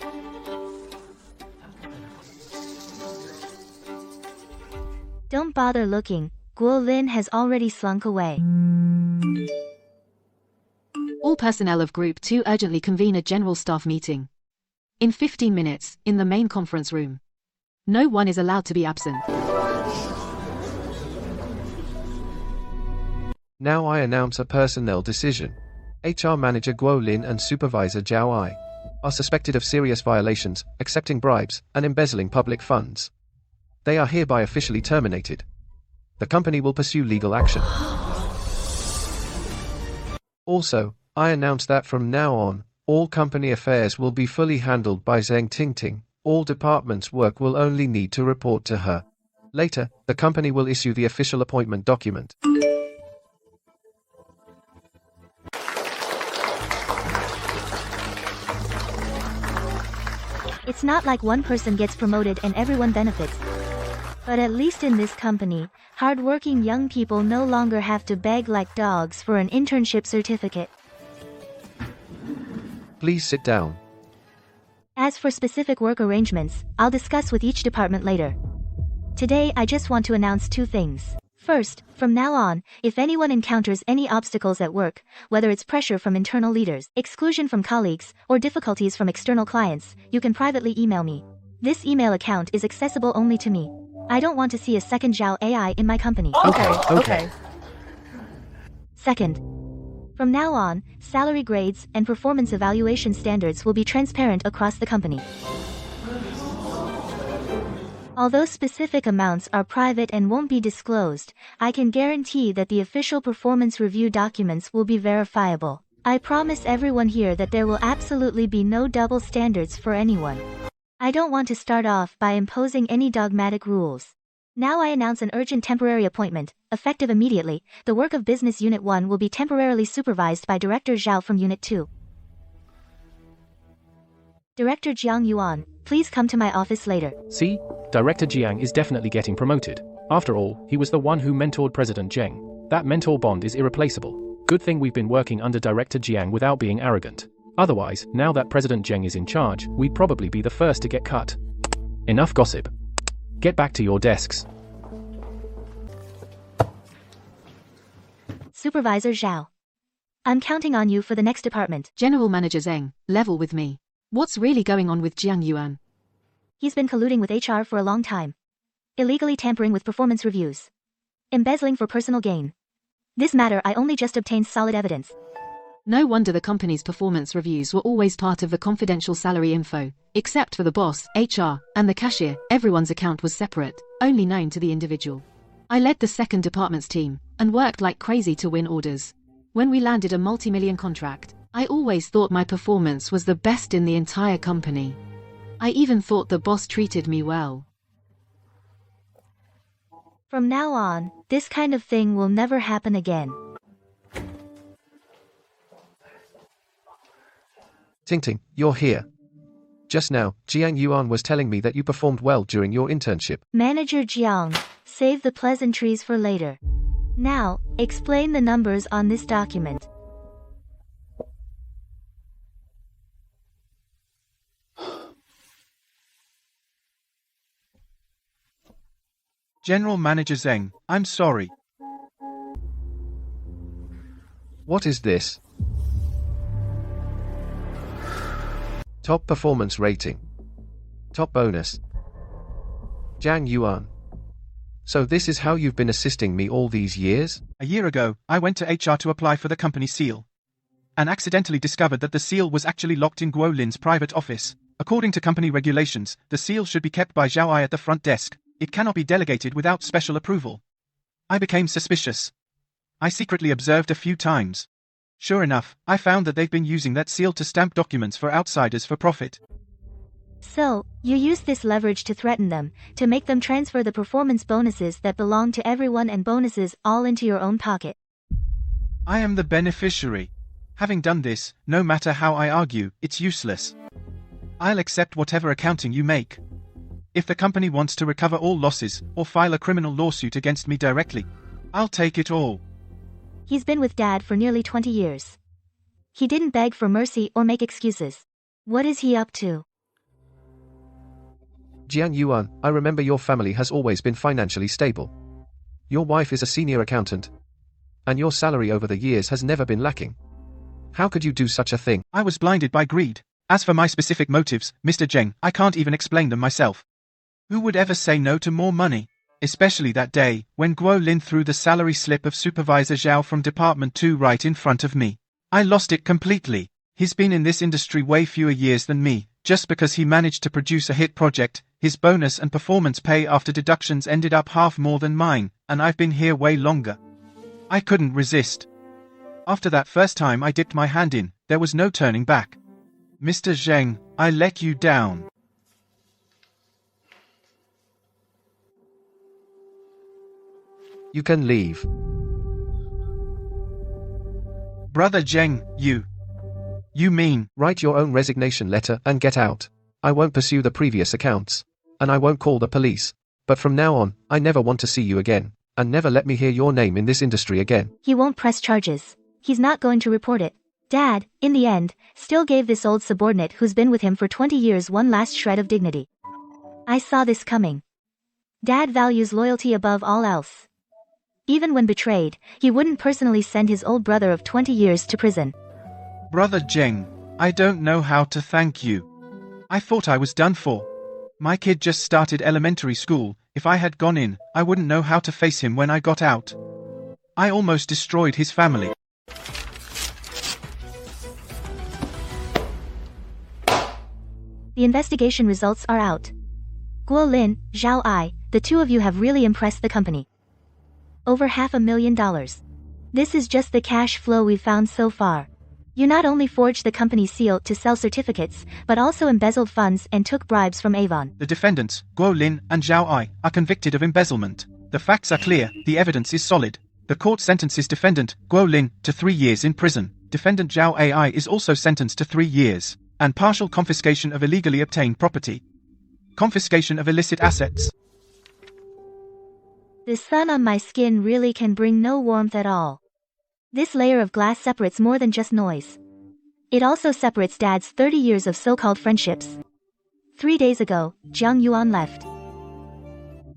Don't bother looking. Guo Lin has already slunk away. All personnel of Group 2 urgently convene a general staff meeting. In 15 minutes, in the main conference room. No one is allowed to be absent. Now I announce a personnel decision. HR Manager Guo Lin and Supervisor Zhao Ai are suspected of serious violations, accepting bribes, and embezzling public funds. They are hereby officially terminated. The company will pursue legal action. Also, I announce that from now on, all company affairs will be fully handled by Zheng Tingting. All departments' work will only need to report to her. Later, the company will issue the official appointment document. It's not like one person gets promoted and everyone benefits. But at least in this company, hardworking young people no longer have to beg like dogs for an internship certificate. Please sit down. As for specific work arrangements, I'll discuss with each department later. Today I just want to announce two things. First, from now on, if anyone encounters any obstacles at work, whether it's pressure from internal leaders, exclusion from colleagues, or difficulties from external clients, you can privately email me. This email account is accessible only to me. I don't want to see a second Zhao AI in my company. Okay. Second, from now on, salary grades and performance evaluation standards will be transparent across the company. Although specific amounts are private and won't be disclosed, I can guarantee that the official performance review documents will be verifiable. I promise everyone here that there will absolutely be no double standards for anyone. I don't want to start off by imposing any dogmatic rules. Now I announce an urgent temporary appointment, effective immediately. The work of Business Unit 1 will be temporarily supervised by Director Zhao from Unit 2. Director Jiang Yuan, please come to my office later. See? Director Jiang is definitely getting promoted. After all, he was the one who mentored President Zheng. That mentor bond is irreplaceable. Good thing we've been working under Director Jiang without being arrogant. Otherwise, now that President Zheng is in charge, we'd probably be the first to get cut. Enough gossip. Get back to your desks. Supervisor Zhao. I'm counting on you for the next department. General Manager Zheng, level with me. What's really going on with Jiang Yuan? He's been colluding with HR for a long time. Illegally tampering with performance reviews. Embezzling for personal gain. This matter I only just obtained solid evidence. No wonder the company's performance reviews were always part of the confidential salary info. Except for the boss, HR, and the cashier, everyone's account was separate, only known to the individual. I led the second department's team, and worked like crazy to win orders. When we landed a multi-million contract, I always thought my performance was the best in the entire company. I even thought the boss treated me well. From now on, this kind of thing will never happen again. Ting, you're here. Just now, Jiang Yuan was telling me that you performed well during your internship. Manager Jiang, save the pleasantries for later. Now, explain the numbers on this document. General Manager Zheng, I'm sorry. What is this? Top performance rating. Top bonus. Jiang Yuan. So this is how you've been assisting me all these years? A year ago, I went to HR to apply for the company seal. And accidentally discovered that the seal was actually locked in Guo Lin's private office. According to company regulations, the seal should be kept by Zhao Ai at the front desk. It cannot be delegated without special approval. I became suspicious. I secretly observed a few times. Sure enough, I found that they've been using that seal to stamp documents for outsiders for profit. So, you used this leverage to threaten them, to make them transfer the performance bonuses that belong to everyone and bonuses all into your own pocket. I am the beneficiary. Having done this, no matter how I argue, it's useless. I'll accept whatever accounting you make. If the company wants to recover all losses, or file a criminal lawsuit against me directly, I'll take it all. He's been with Dad for nearly 20 years. He didn't beg for mercy or make excuses. What is he up to? Jiang Yuan, I remember your family has always been financially stable. Your wife is a senior accountant. And your salary over the years has never been lacking. How could you do such a thing? I was blinded by greed. As for my specific motives, Mr. Zheng, I can't even explain them myself. Who would ever say no to more money? Especially that day, when Guo Lin threw the salary slip of Supervisor Zhao from Department 2 right in front of me. I lost it completely. He's been in this industry way fewer years than me. Just because he managed to produce a hit project, his bonus and performance pay after deductions ended up half more than mine, and I've been here way longer. I couldn't resist. After that first time I dipped my hand in, there was no turning back. Mr. Zheng, I let you down. You can leave. Brother Zheng, You mean? Write your own resignation letter and get out. I won't pursue the previous accounts. And I won't call the police. But from now on, I never want to see you again. And never let me hear your name in this industry again. He won't press charges. He's not going to report it. Dad, in the end, still gave this old subordinate who's been with him for 20 years one last shred of dignity. I saw this coming. Dad values loyalty above all else. Even when betrayed, he wouldn't personally send his old brother of 20 years to prison. Brother Zheng, I don't know how to thank you. I thought I was done for. My kid just started elementary school. If I had gone in, I wouldn't know how to face him when I got out. I almost destroyed his family. The investigation results are out. Guo Lin, Zhao Ai, the two of you have really impressed the company. Over $500,000. This is just the cash flow we've found so far. You not only forged the company's seal to sell certificates, but also embezzled funds and took bribes from Avon. The defendants, Guo Lin and Zhao Ai, are convicted of embezzlement. The facts are clear, the evidence is solid. The court sentences defendant, Guo Lin, to 3 years in prison. Defendant Zhao Ai is also sentenced to 3 years. And partial confiscation of illegally obtained property. Confiscation of illicit assets. The sun on my skin really can bring no warmth at all. This layer of glass separates more than just noise. It also separates Dad's 30 years of so-called friendships. 3 days ago, Jiang Yuan left.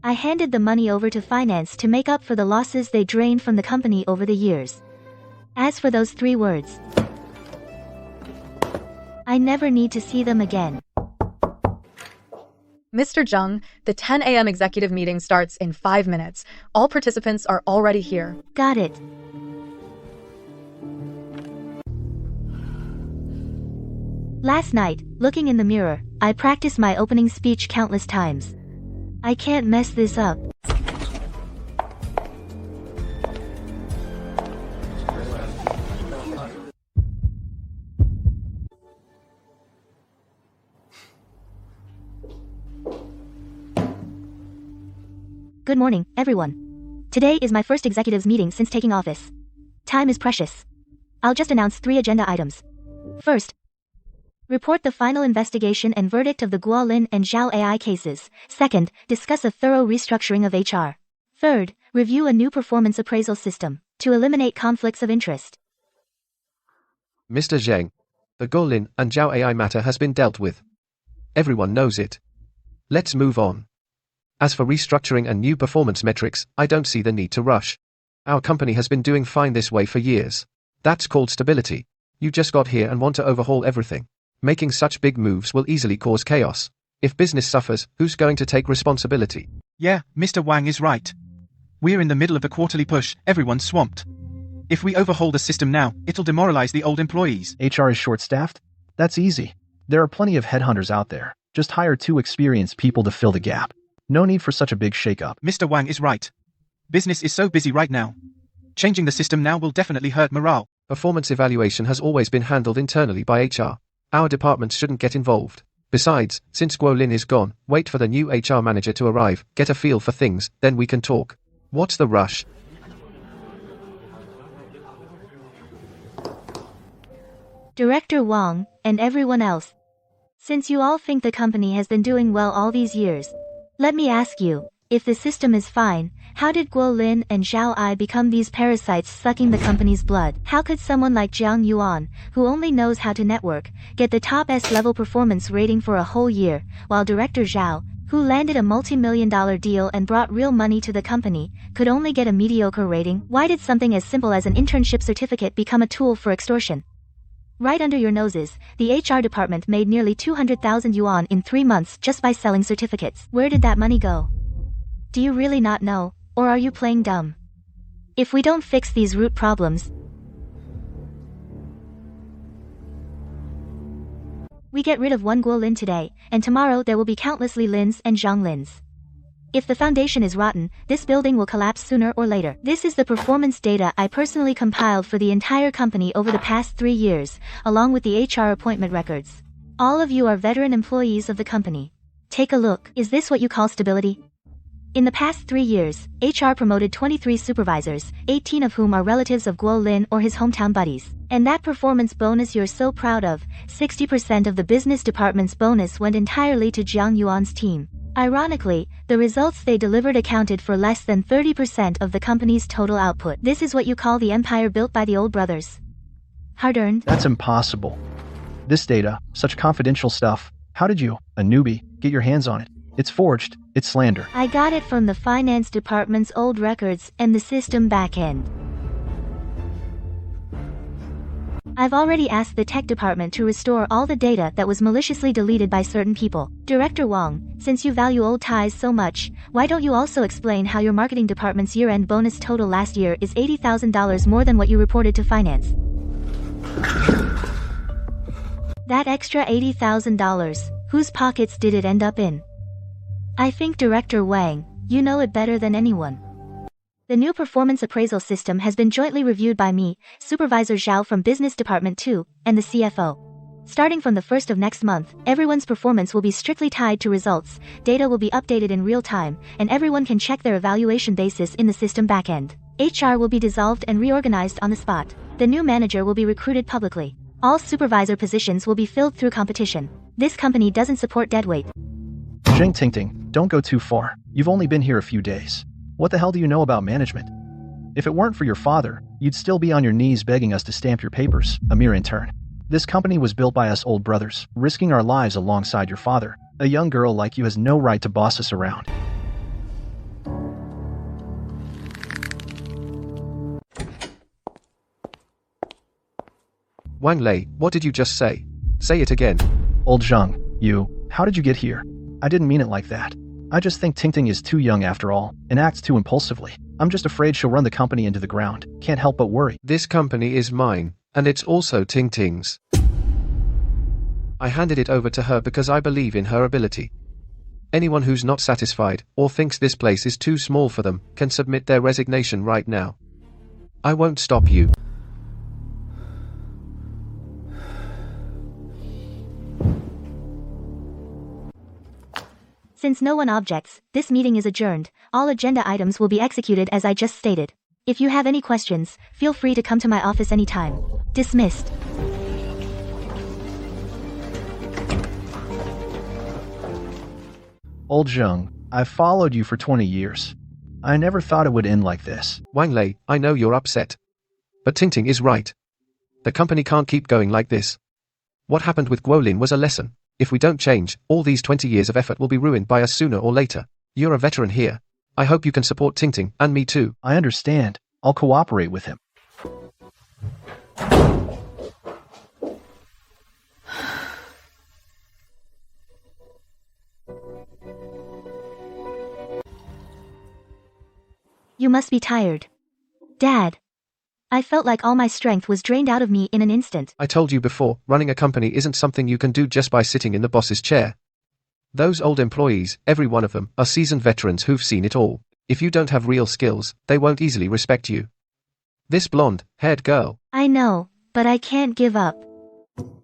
I handed the money over to finance to make up for the losses they drained from the company over the years. As for those 3 words, I never need to see them again. Mr. Jung, the 10 a.m. executive meeting starts in 5 minutes. All participants are already here. Got it. Last night, looking in the mirror, I practiced my opening speech countless times. I can't mess this up. Good morning, everyone. Today is my first executives meeting since taking office. Time is precious. I'll just announce 3 agenda items. First, report the final investigation and verdict of the Guo Lin and Zhao AI cases. Second, discuss a thorough restructuring of HR. Third, review a new performance appraisal system to eliminate conflicts of interest. Mr. Zheng, the Guo Lin and Zhao AI matter has been dealt with. Everyone knows it. Let's move on. As for restructuring and new performance metrics, I don't see the need to rush. Our company has been doing fine this way for years. That's called stability. You just got here and want to overhaul everything. Making such big moves will easily cause chaos. If business suffers, who's going to take responsibility? Yeah, Mr. Wang is right. We're in the middle of the quarterly push, everyone's swamped. If we overhaul the system now, it'll demoralize the old employees. HR is short-staffed? That's easy. There are plenty of headhunters out there. Just hire 2 experienced people to fill the gap. No need for such a big shakeup. Mr. Wang is right. Business is so busy right now. Changing the system now will definitely hurt morale. Performance evaluation has always been handled internally by HR. Our departments shouldn't get involved. Besides, since Guo Lin is gone, wait for the new HR manager to arrive, get a feel for things, then we can talk. What's the rush? Director Wang, and everyone else. Since you all think the company has been doing well all these years, let me ask you, if the system is fine, how did Guo Lin and Zhao Ai become these parasites sucking the company's blood? How could someone like Jiang Yuan, who only knows how to network, get the top S-level performance rating for a whole year, while Director Zhao, who landed a multi-million-dollar deal and brought real money to the company, could only get a mediocre rating? Why did something as simple as an internship certificate become a tool for extortion? Right under your noses, the HR department made nearly 200,000 yuan in 3 months just by selling certificates. Where did that money go? Do you really not know, or are you playing dumb? If we don't fix these root problems, we get rid of one Guo Lin today, and tomorrow there will be countless Li Lins and Zhang Lins. If the foundation is rotten, this building will collapse sooner or later. This is the performance data I personally compiled for the entire company over the past 3 years, along with the HR appointment records. All of you are veteran employees of the company. Take a look. Is this what you call stability? In the past 3 years, HR promoted 23 supervisors, 18 of whom are relatives of Guo Lin or his hometown buddies. And that performance bonus you're so proud of, 60% of the business department's bonus went entirely to Jiang Yuan's team. Ironically, the results they delivered accounted for less than 30% of the company's total output. This is what you call the empire built by the old brothers. Hard-earned? That's impossible. This data, such confidential stuff, how did you, a newbie, get your hands on it? It's forged, it's slander. I got it from the finance department's old records and the system backend. I've already asked the tech department to restore all the data that was maliciously deleted by certain people. Director Wang, since you value old ties so much, why don't you also explain how your marketing department's year-end bonus total last year is $80,000 more than what you reported to finance? That extra $80,000, whose pockets did it end up in? I think Director Wang, you know it better than anyone. The new performance appraisal system has been jointly reviewed by me, Supervisor Zhao from Business Department 2, and the CFO. Starting from the 1st of next month, everyone's performance will be strictly tied to results, data will be updated in real time, and everyone can check their evaluation basis in the system backend. HR will be dissolved and reorganized on the spot. The new manager will be recruited publicly. All supervisor positions will be filled through competition. This company doesn't support deadweight. Zheng Tingting, don't go too far. You've only been here a few days. What the hell do you know about management? If it weren't for your father, you'd still be on your knees begging us to stamp your papers, a mere intern. This company was built by us old brothers, risking our lives alongside your father. A young girl like you has no right to boss us around. Wang Lei, what did you just say? Say it again. Old Zheng, how did you get here? I didn't mean it like that. I just think Ting Ting is too young after all, and acts too impulsively. I'm just afraid she'll run the company into the ground. Can't help but worry. This company is mine, and it's also Ting Ting's. I handed it over to her because I believe in her ability. Anyone who's not satisfied, or thinks this place is too small for them, can submit their resignation right now. I won't stop you. Since no one objects, this meeting is adjourned. All agenda items will be executed as I just stated. If you have any questions, feel free to come to my office anytime. Dismissed. Old Zheng, I've followed you for 20 years. I never thought it would end like this. Wang Lei, I know you're upset. But Ting Ting is right. The company can't keep going like this. What happened with Guolin was a lesson. If we don't change, all these 20 years of effort will be ruined by us sooner or later. You're a veteran here. I hope you can support Ting Ting, and me too. I understand. I'll cooperate with him. You must be tired. Dad. I felt like all my strength was drained out of me in an instant. I told you before, running a company isn't something you can do just by sitting in the boss's chair. Those old employees, every one of them, are seasoned veterans who've seen it all. If you don't have real skills, they won't easily respect you. This blonde-haired girl. I know, but I can't give up.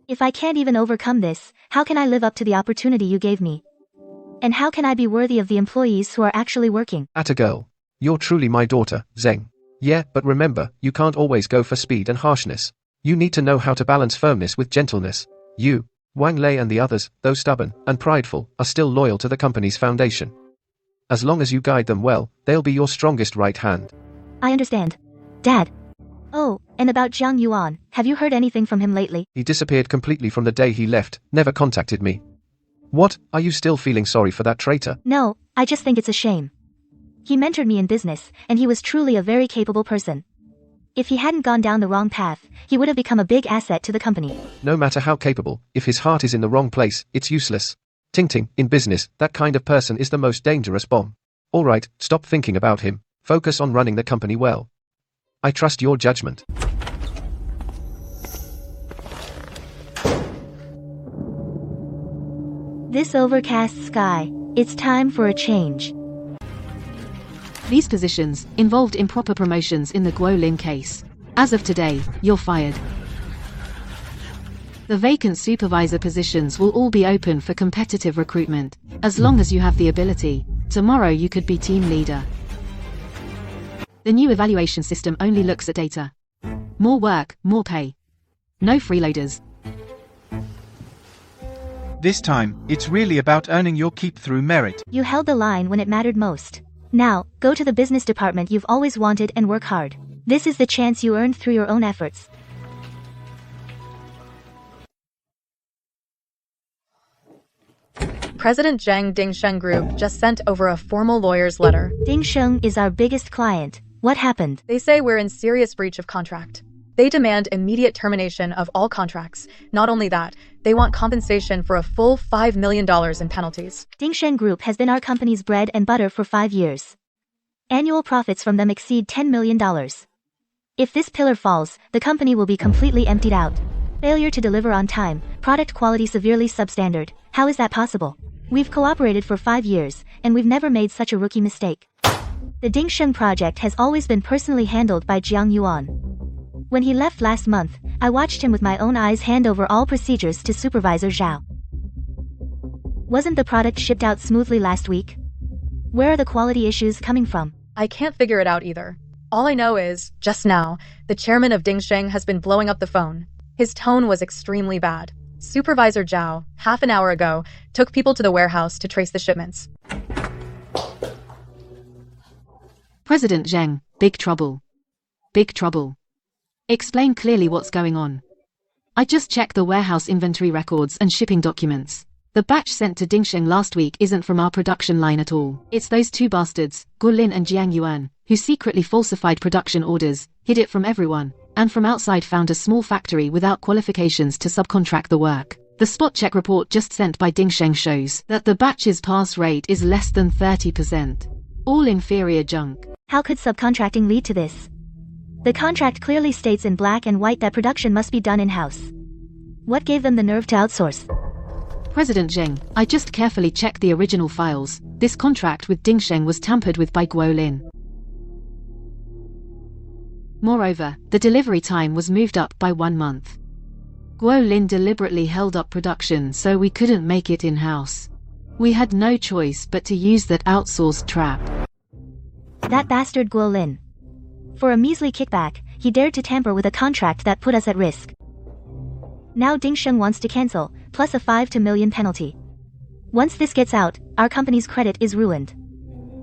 If I can't even overcome this, how can I live up to the opportunity you gave me? And how can I be worthy of the employees who are actually working? Atta girl. You're truly my daughter, Zheng. Yeah, but remember, you can't always go for speed and harshness. You need to know how to balance firmness with gentleness. You, Wang Lei and the others, though stubborn and prideful, are still loyal to the company's foundation. As long as you guide them well, they'll be your strongest right hand. I understand. Dad. Oh, and about Jiang Yuan, have you heard anything from him lately? He disappeared completely from the day he left, never contacted me. What, are you still feeling sorry for that traitor? No, I just think it's a shame. He mentored me in business, and he was truly a very capable person. If he hadn't gone down the wrong path, he would have become a big asset to the company. No matter how capable, if his heart is in the wrong place, it's useless. Ting Ting, in business, that kind of person is the most dangerous bomb. Alright, stop thinking about him. Focus on running the company well. I trust your judgment. This overcast sky, it's time for a change. These positions involved improper promotions in the Guolin case. As of today, you're fired. The vacant supervisor positions will all be open for competitive recruitment. As long as you have the ability, tomorrow you could be team leader. The new evaluation system only looks at data. More work, more pay. No freeloaders. This time, it's really about earning your keep through merit. You held the line when it mattered most. Now, go to the business department you've always wanted and work hard. This is the chance you earned through your own efforts. President Zheng Dingsheng Group just sent over a formal lawyer's letter. Dingsheng is our biggest client. What happened? They say we're in serious breach of contract. They demand immediate termination of all contracts. Not only that, they want compensation for a full $5 million in penalties. Dingsheng Group has been our company's bread and butter for 5 years. Annual profits from them exceed $10 million. If this pillar falls, the company will be completely emptied out. Failure to deliver on time, product quality severely substandard. How is that possible? We've cooperated for 5 years, and we've never made such a rookie mistake. The Dingsheng project has always been personally handled by Jiang Yuan. When he left last month, I watched him with my own eyes hand over all procedures to Supervisor Zhao. Wasn't the product shipped out smoothly last week? Where are the quality issues coming from? I can't figure it out either. All I know is, just now, the chairman of Dingsheng has been blowing up the phone. His tone was extremely bad. Supervisor Zhao, half an hour ago, took people to the warehouse to trace the shipments. President Zheng, big trouble. Big trouble. Explain clearly what's going on. I just checked the warehouse inventory records and shipping documents. The batch sent to Dingsheng last week isn't from our production line at all. It's those two bastards, Guolin and Jiang Yuan, who secretly falsified production orders, hid it from everyone. and from outside found a small factory without qualifications to subcontract the work. The spot check report just sent by Dingsheng shows that the batch's pass rate is less than 30%. All inferior junk. How could subcontracting lead to this? The contract clearly states in black and white that production must be done in-house. What gave them the nerve to outsource? President Zheng, I just carefully checked the original files. This contract with Dingsheng was tampered with by Guo Lin. Moreover, the delivery time was moved up by 1 month. Guo Lin deliberately held up production so we couldn't make it in-house. We had no choice but to use that outsourced trap. That bastard Guo Lin. For a measly kickback, he dared to tamper with a contract that put us at risk. Now Dingsheng wants to cancel, plus a 5 to million penalty. Once this gets out, our company's credit is ruined.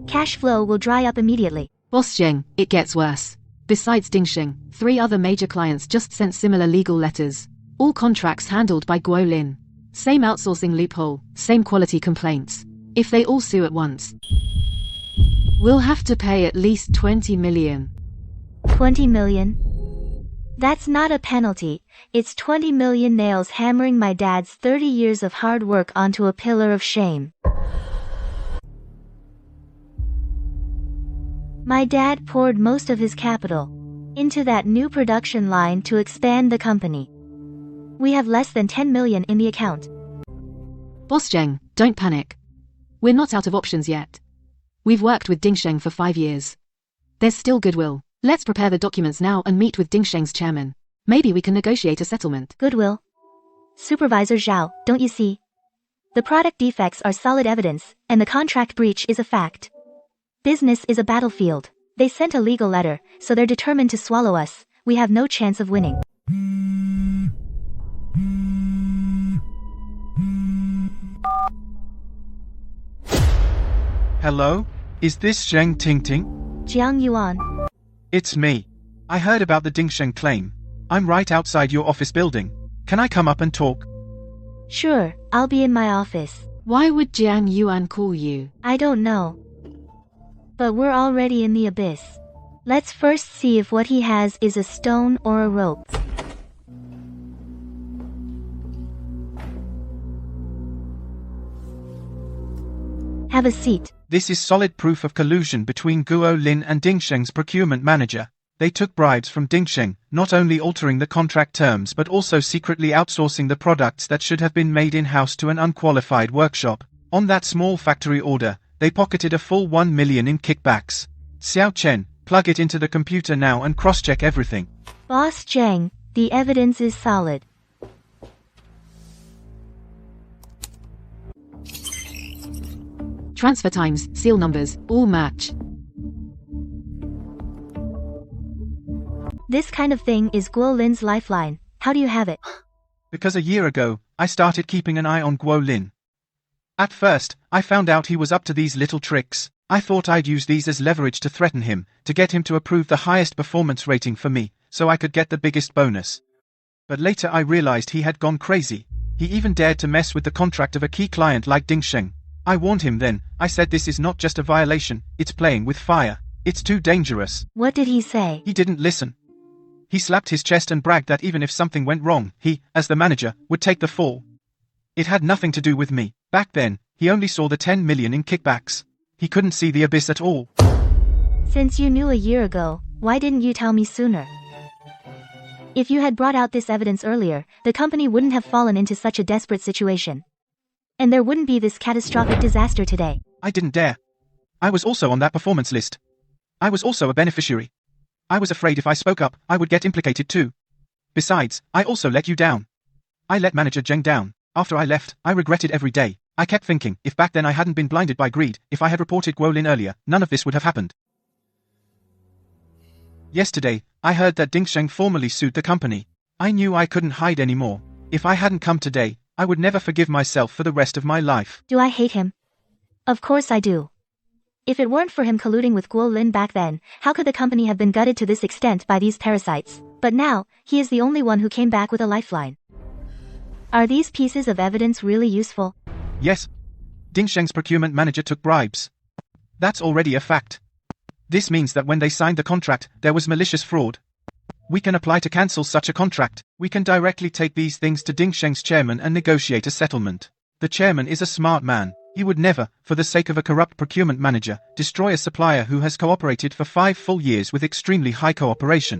Cash flow will dry up immediately. Boss Zheng, it gets worse. Besides Dingsheng, 3 other major clients just sent similar legal letters. All contracts handled by Guo Lin. Same outsourcing loophole, same quality complaints. If they all sue at once, we'll have to pay at least 20 million. 20 million? That's not a penalty, it's 20 million nails hammering my dad's 30 years of hard work onto a pillar of shame. My dad poured most of his capital into that new production line to expand the company. We have less than 10 million in the account. Boss Zheng, don't panic. We're not out of options yet. We've worked with Dingsheng for 5 years. There's still goodwill. Let's prepare the documents now and meet with Dingsheng's chairman. Maybe we can negotiate a settlement. Goodwill? Supervisor Zhao, don't you see? The product defects are solid evidence, and the contract breach is a fact. Business is a battlefield. They sent a legal letter, so they're determined to swallow us. We have no chance of winning. Hello? Is this Zheng Tingting? Jiang Yuan. It's me. I heard about the Dingsheng claim. I'm right outside your office building. Can I come up and talk? Sure, I'll be in my office. Why would Jiang Yuan call you? I don't know. But we're already in the abyss. Let's first see if what he has is a stone or a rope. Have a seat. This is solid proof of collusion between Guo Lin and Dingsheng's procurement manager. They took bribes from Dingsheng, not only altering the contract terms but also secretly outsourcing the products that should have been made in-house to an unqualified workshop. On that small factory order, they pocketed a full 1 million in kickbacks. Xiao Chen, plug it into the computer now and cross-check everything. Boss Zheng, the evidence is solid. Transfer times, seal numbers, all match. This kind of thing is Guo Lin's lifeline. How do you have it? Because a year ago, I started keeping an eye on Guo Lin. At first, I found out he was up to these little tricks. I thought I'd use these as leverage to threaten him, to get him to approve the highest performance rating for me, so I could get the biggest bonus. But later I realized he had gone crazy. He even dared to mess with the contract of a key client like Dingsheng. I warned him then. I said this is not just a violation, it's playing with fire. It's too dangerous. What did he say? He didn't listen. He slapped his chest and bragged that even if something went wrong, he, as the manager, would take the fall. It had nothing to do with me. Back then, he only saw the 10 million in kickbacks. He couldn't see the abyss at all. Since you knew a year ago, why didn't you tell me sooner? If you had brought out this evidence earlier, the company wouldn't have fallen into such a desperate situation. And there wouldn't be this catastrophic disaster today. I didn't dare. I was also on that performance list. I was also a beneficiary. I was afraid if I spoke up, I would get implicated too. Besides, I also let you down. I let manager Zheng down. After I left, I regretted every day. I kept thinking, if back then I hadn't been blinded by greed, if I had reported Guo Lin earlier, none of this would have happened. Yesterday, I heard that Dingsheng formally sued the company. I knew I couldn't hide anymore. If I hadn't come today, I would never forgive myself for the rest of my life. Do I hate him? Of course I do. If it weren't for him colluding with Guo Lin back then, how could the company have been gutted to this extent by these parasites? But now, he is the only one who came back with a lifeline. Are these pieces of evidence really useful? Yes. Dingsheng's procurement manager took bribes. That's already a fact. This means that when they signed the contract, there was malicious fraud. We can apply to cancel such a contract. We can directly take these things to Dingsheng's chairman and negotiate a settlement. The chairman is a smart man. He would never, for the sake of a corrupt procurement manager, destroy a supplier who has cooperated for 5 full years with extremely high cooperation.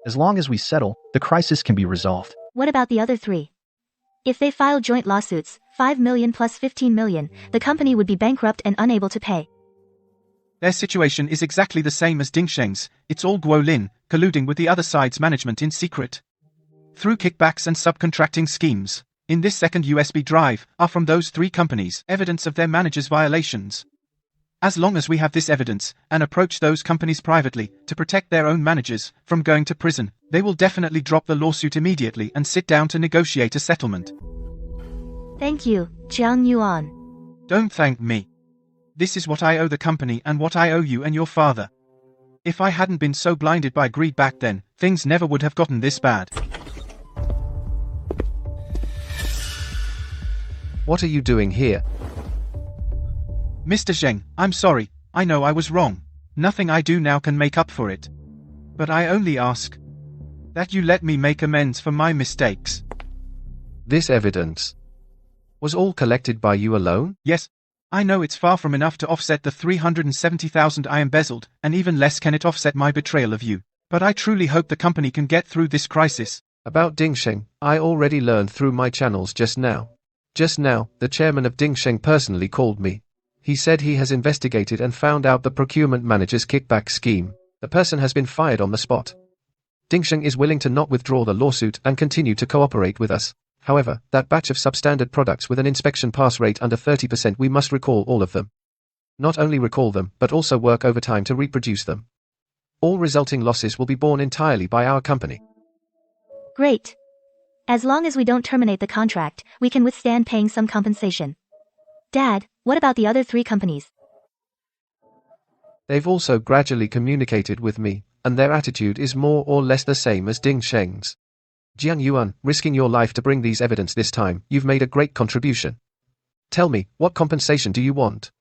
As long as we settle, the crisis can be resolved. What about the other three? If they file joint lawsuits, 5 million plus 15 million, the company would be bankrupt and unable to pay. Their situation is exactly the same as Dingsheng's. It's all Guo Lin, colluding with the other side's management in secret. Through kickbacks and subcontracting schemes. In this second USB drive are from those 3 companies evidence of their managers' violations. As long as we have this evidence and approach those companies privately to protect their own managers from going to prison, they will definitely drop the lawsuit immediately and sit down to negotiate a settlement. Thank you, Jiang Yuan. Don't thank me. This is what I owe the company and what I owe you and your father. If I hadn't been so blinded by greed back then, things never would have gotten this bad. What are you doing here? Mr. Zheng, I'm sorry, I know I was wrong. Nothing I do now can make up for it. But I only ask that you let me make amends for my mistakes. This evidence was all collected by you alone? Yes. I know it's far from enough to offset the 370,000 I embezzled, and even less can it offset my betrayal of you. But I truly hope the company can get through this crisis. About Dingsheng, I already learned through my channels just now. Just now, the chairman of Dingsheng personally called me. He said he has investigated and found out the procurement manager's kickback scheme. The person has been fired on the spot. Dingsheng is willing to not withdraw the lawsuit and continue to cooperate with us. However, that batch of substandard products with an inspection pass rate under 30%, we must recall all of them. Not only recall them, but also work overtime to reproduce them. All resulting losses will be borne entirely by our company. Great. As long as we don't terminate the contract, we can withstand paying some compensation. Dad, what about the other 3 companies? They've also gradually communicated with me, and their attitude is more or less the same as Dingsheng's. Jiang Yuan, risking your life to bring these evidence this time, you've made a great contribution. Tell me, what compensation do you want?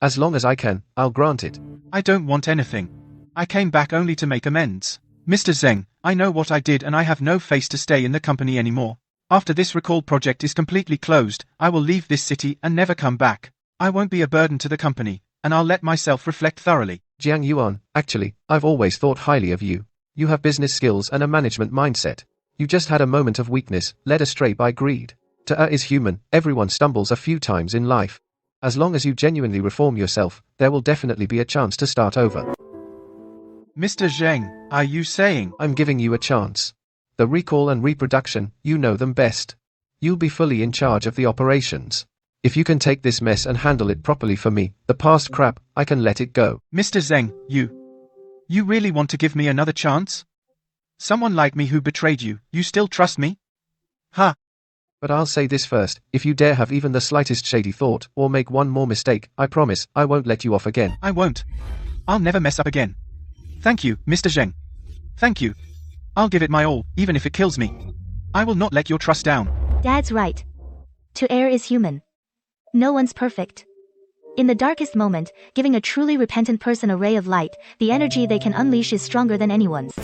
As long as I can, I'll grant it. I don't want anything. I came back only to make amends. Mr. Zheng, I know what I did and I have no face to stay in the company anymore. After this recall project is completely closed, I will leave this city and never come back. I won't be a burden to the company, and I'll let myself reflect thoroughly. Jiang Yuan, actually, I've always thought highly of you. You have business skills and a management mindset. You just had a moment of weakness, led astray by greed. To err is human, everyone stumbles a few times in life. As long as you genuinely reform yourself, there will definitely be a chance to start over. Mr. Zheng, are you saying? I'm giving you a chance. The recall and reproduction, you know them best. You'll be fully in charge of the operations. If you can take this mess and handle it properly for me, the past crap, I can let it go. Mr. Zheng, you really want to give me another chance? Someone like me who betrayed you, you still trust me? Ha! But I'll say this first, if you dare have even the slightest shady thought, or make one more mistake, I promise, I won't let you off again. I won't. I'll never mess up again. Thank you, Mr. Zheng. Thank you. I'll give it my all, even if it kills me. I will not let your trust down. Dad's right. To err is human. No one's perfect. In the darkest moment, giving a truly repentant person a ray of light, the energy they can unleash is stronger than anyone's.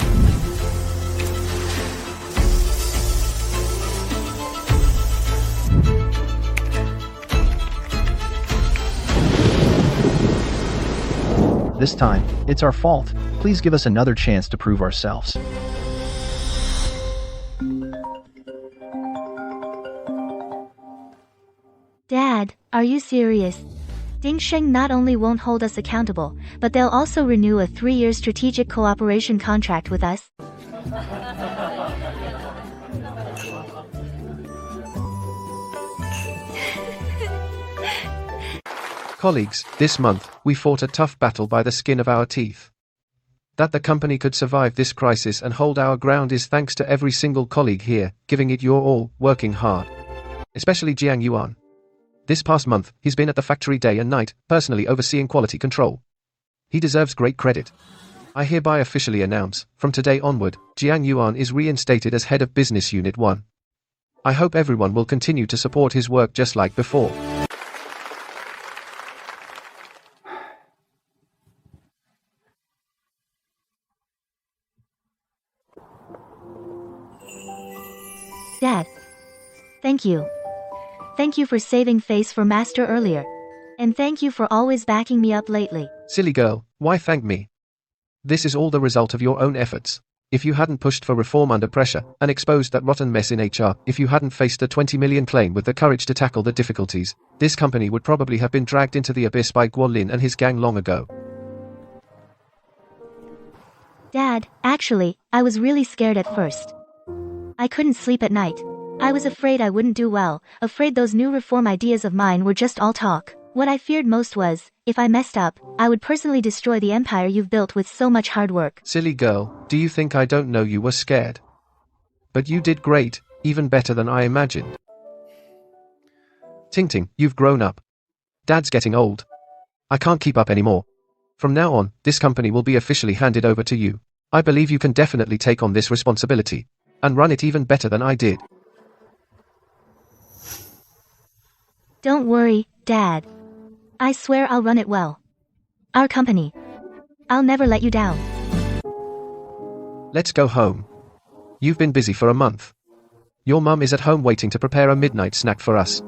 This time, it's our fault. Please give us another chance to prove ourselves. Dad, are you serious? Dingsheng not only won't hold us accountable, but they'll also renew a 3-year strategic cooperation contract with us. Colleagues, this month, we fought a tough battle by the skin of our teeth. That the company could survive this crisis and hold our ground is thanks to every single colleague here, giving it your all, working hard. Especially Jiang Yuan. This past month, he's been at the factory day and night, personally overseeing quality control. He deserves great credit. I hereby officially announce, from today onward, Jiang Yuan is reinstated as head of Business Unit 1. I hope everyone will continue to support his work just like before. Dad. Thank you. Thank you for saving face for Master earlier. And thank you for always backing me up lately. Silly girl, why thank me? This is all the result of your own efforts. If you hadn't pushed for reform under pressure, and exposed that rotten mess in HR, if you hadn't faced the 20 million claim with the courage to tackle the difficulties, this company would probably have been dragged into the abyss by Guo Lin and his gang long ago. Dad, actually, I was really scared at first. I couldn't sleep at night. I was afraid I wouldn't do well, afraid those new reform ideas of mine were just all talk. What I feared most was, if I messed up, I would personally destroy the empire you've built with so much hard work. Silly girl, do you think I don't know you were scared? But you did great, even better than I imagined. Ting Ting, you've grown up. Dad's getting old. I can't keep up anymore. From now on, this company will be officially handed over to you. I believe you can definitely take on this responsibility. And run it even better than I did. Don't worry, Dad. I swear I'll run it well. Our company. I'll never let you down. Let's go home. You've been busy for a month. Your mum is at home waiting to prepare a midnight snack for us.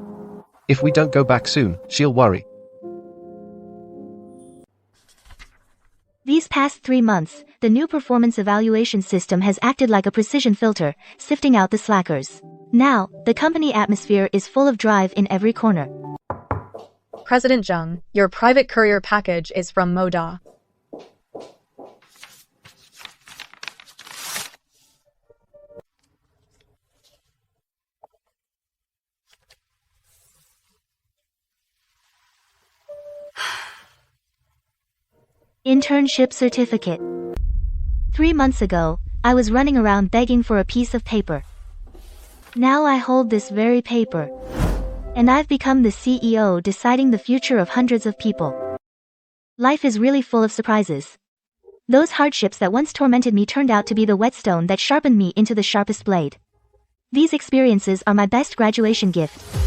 If we don't go back soon, she'll worry. These past 3 months, the new performance evaluation system has acted like a precision filter, sifting out the slackers. Now, the company atmosphere is full of drive in every corner. President Zheng, your private courier package is from Moda. Internship certificate. 3 months ago, I was running around begging for a piece of paper. Now I hold this very paper. And I've become the CEO deciding the future of hundreds of people. Life is really full of surprises. Those hardships that once tormented me turned out to be the whetstone that sharpened me into the sharpest blade. These experiences are my best graduation gift.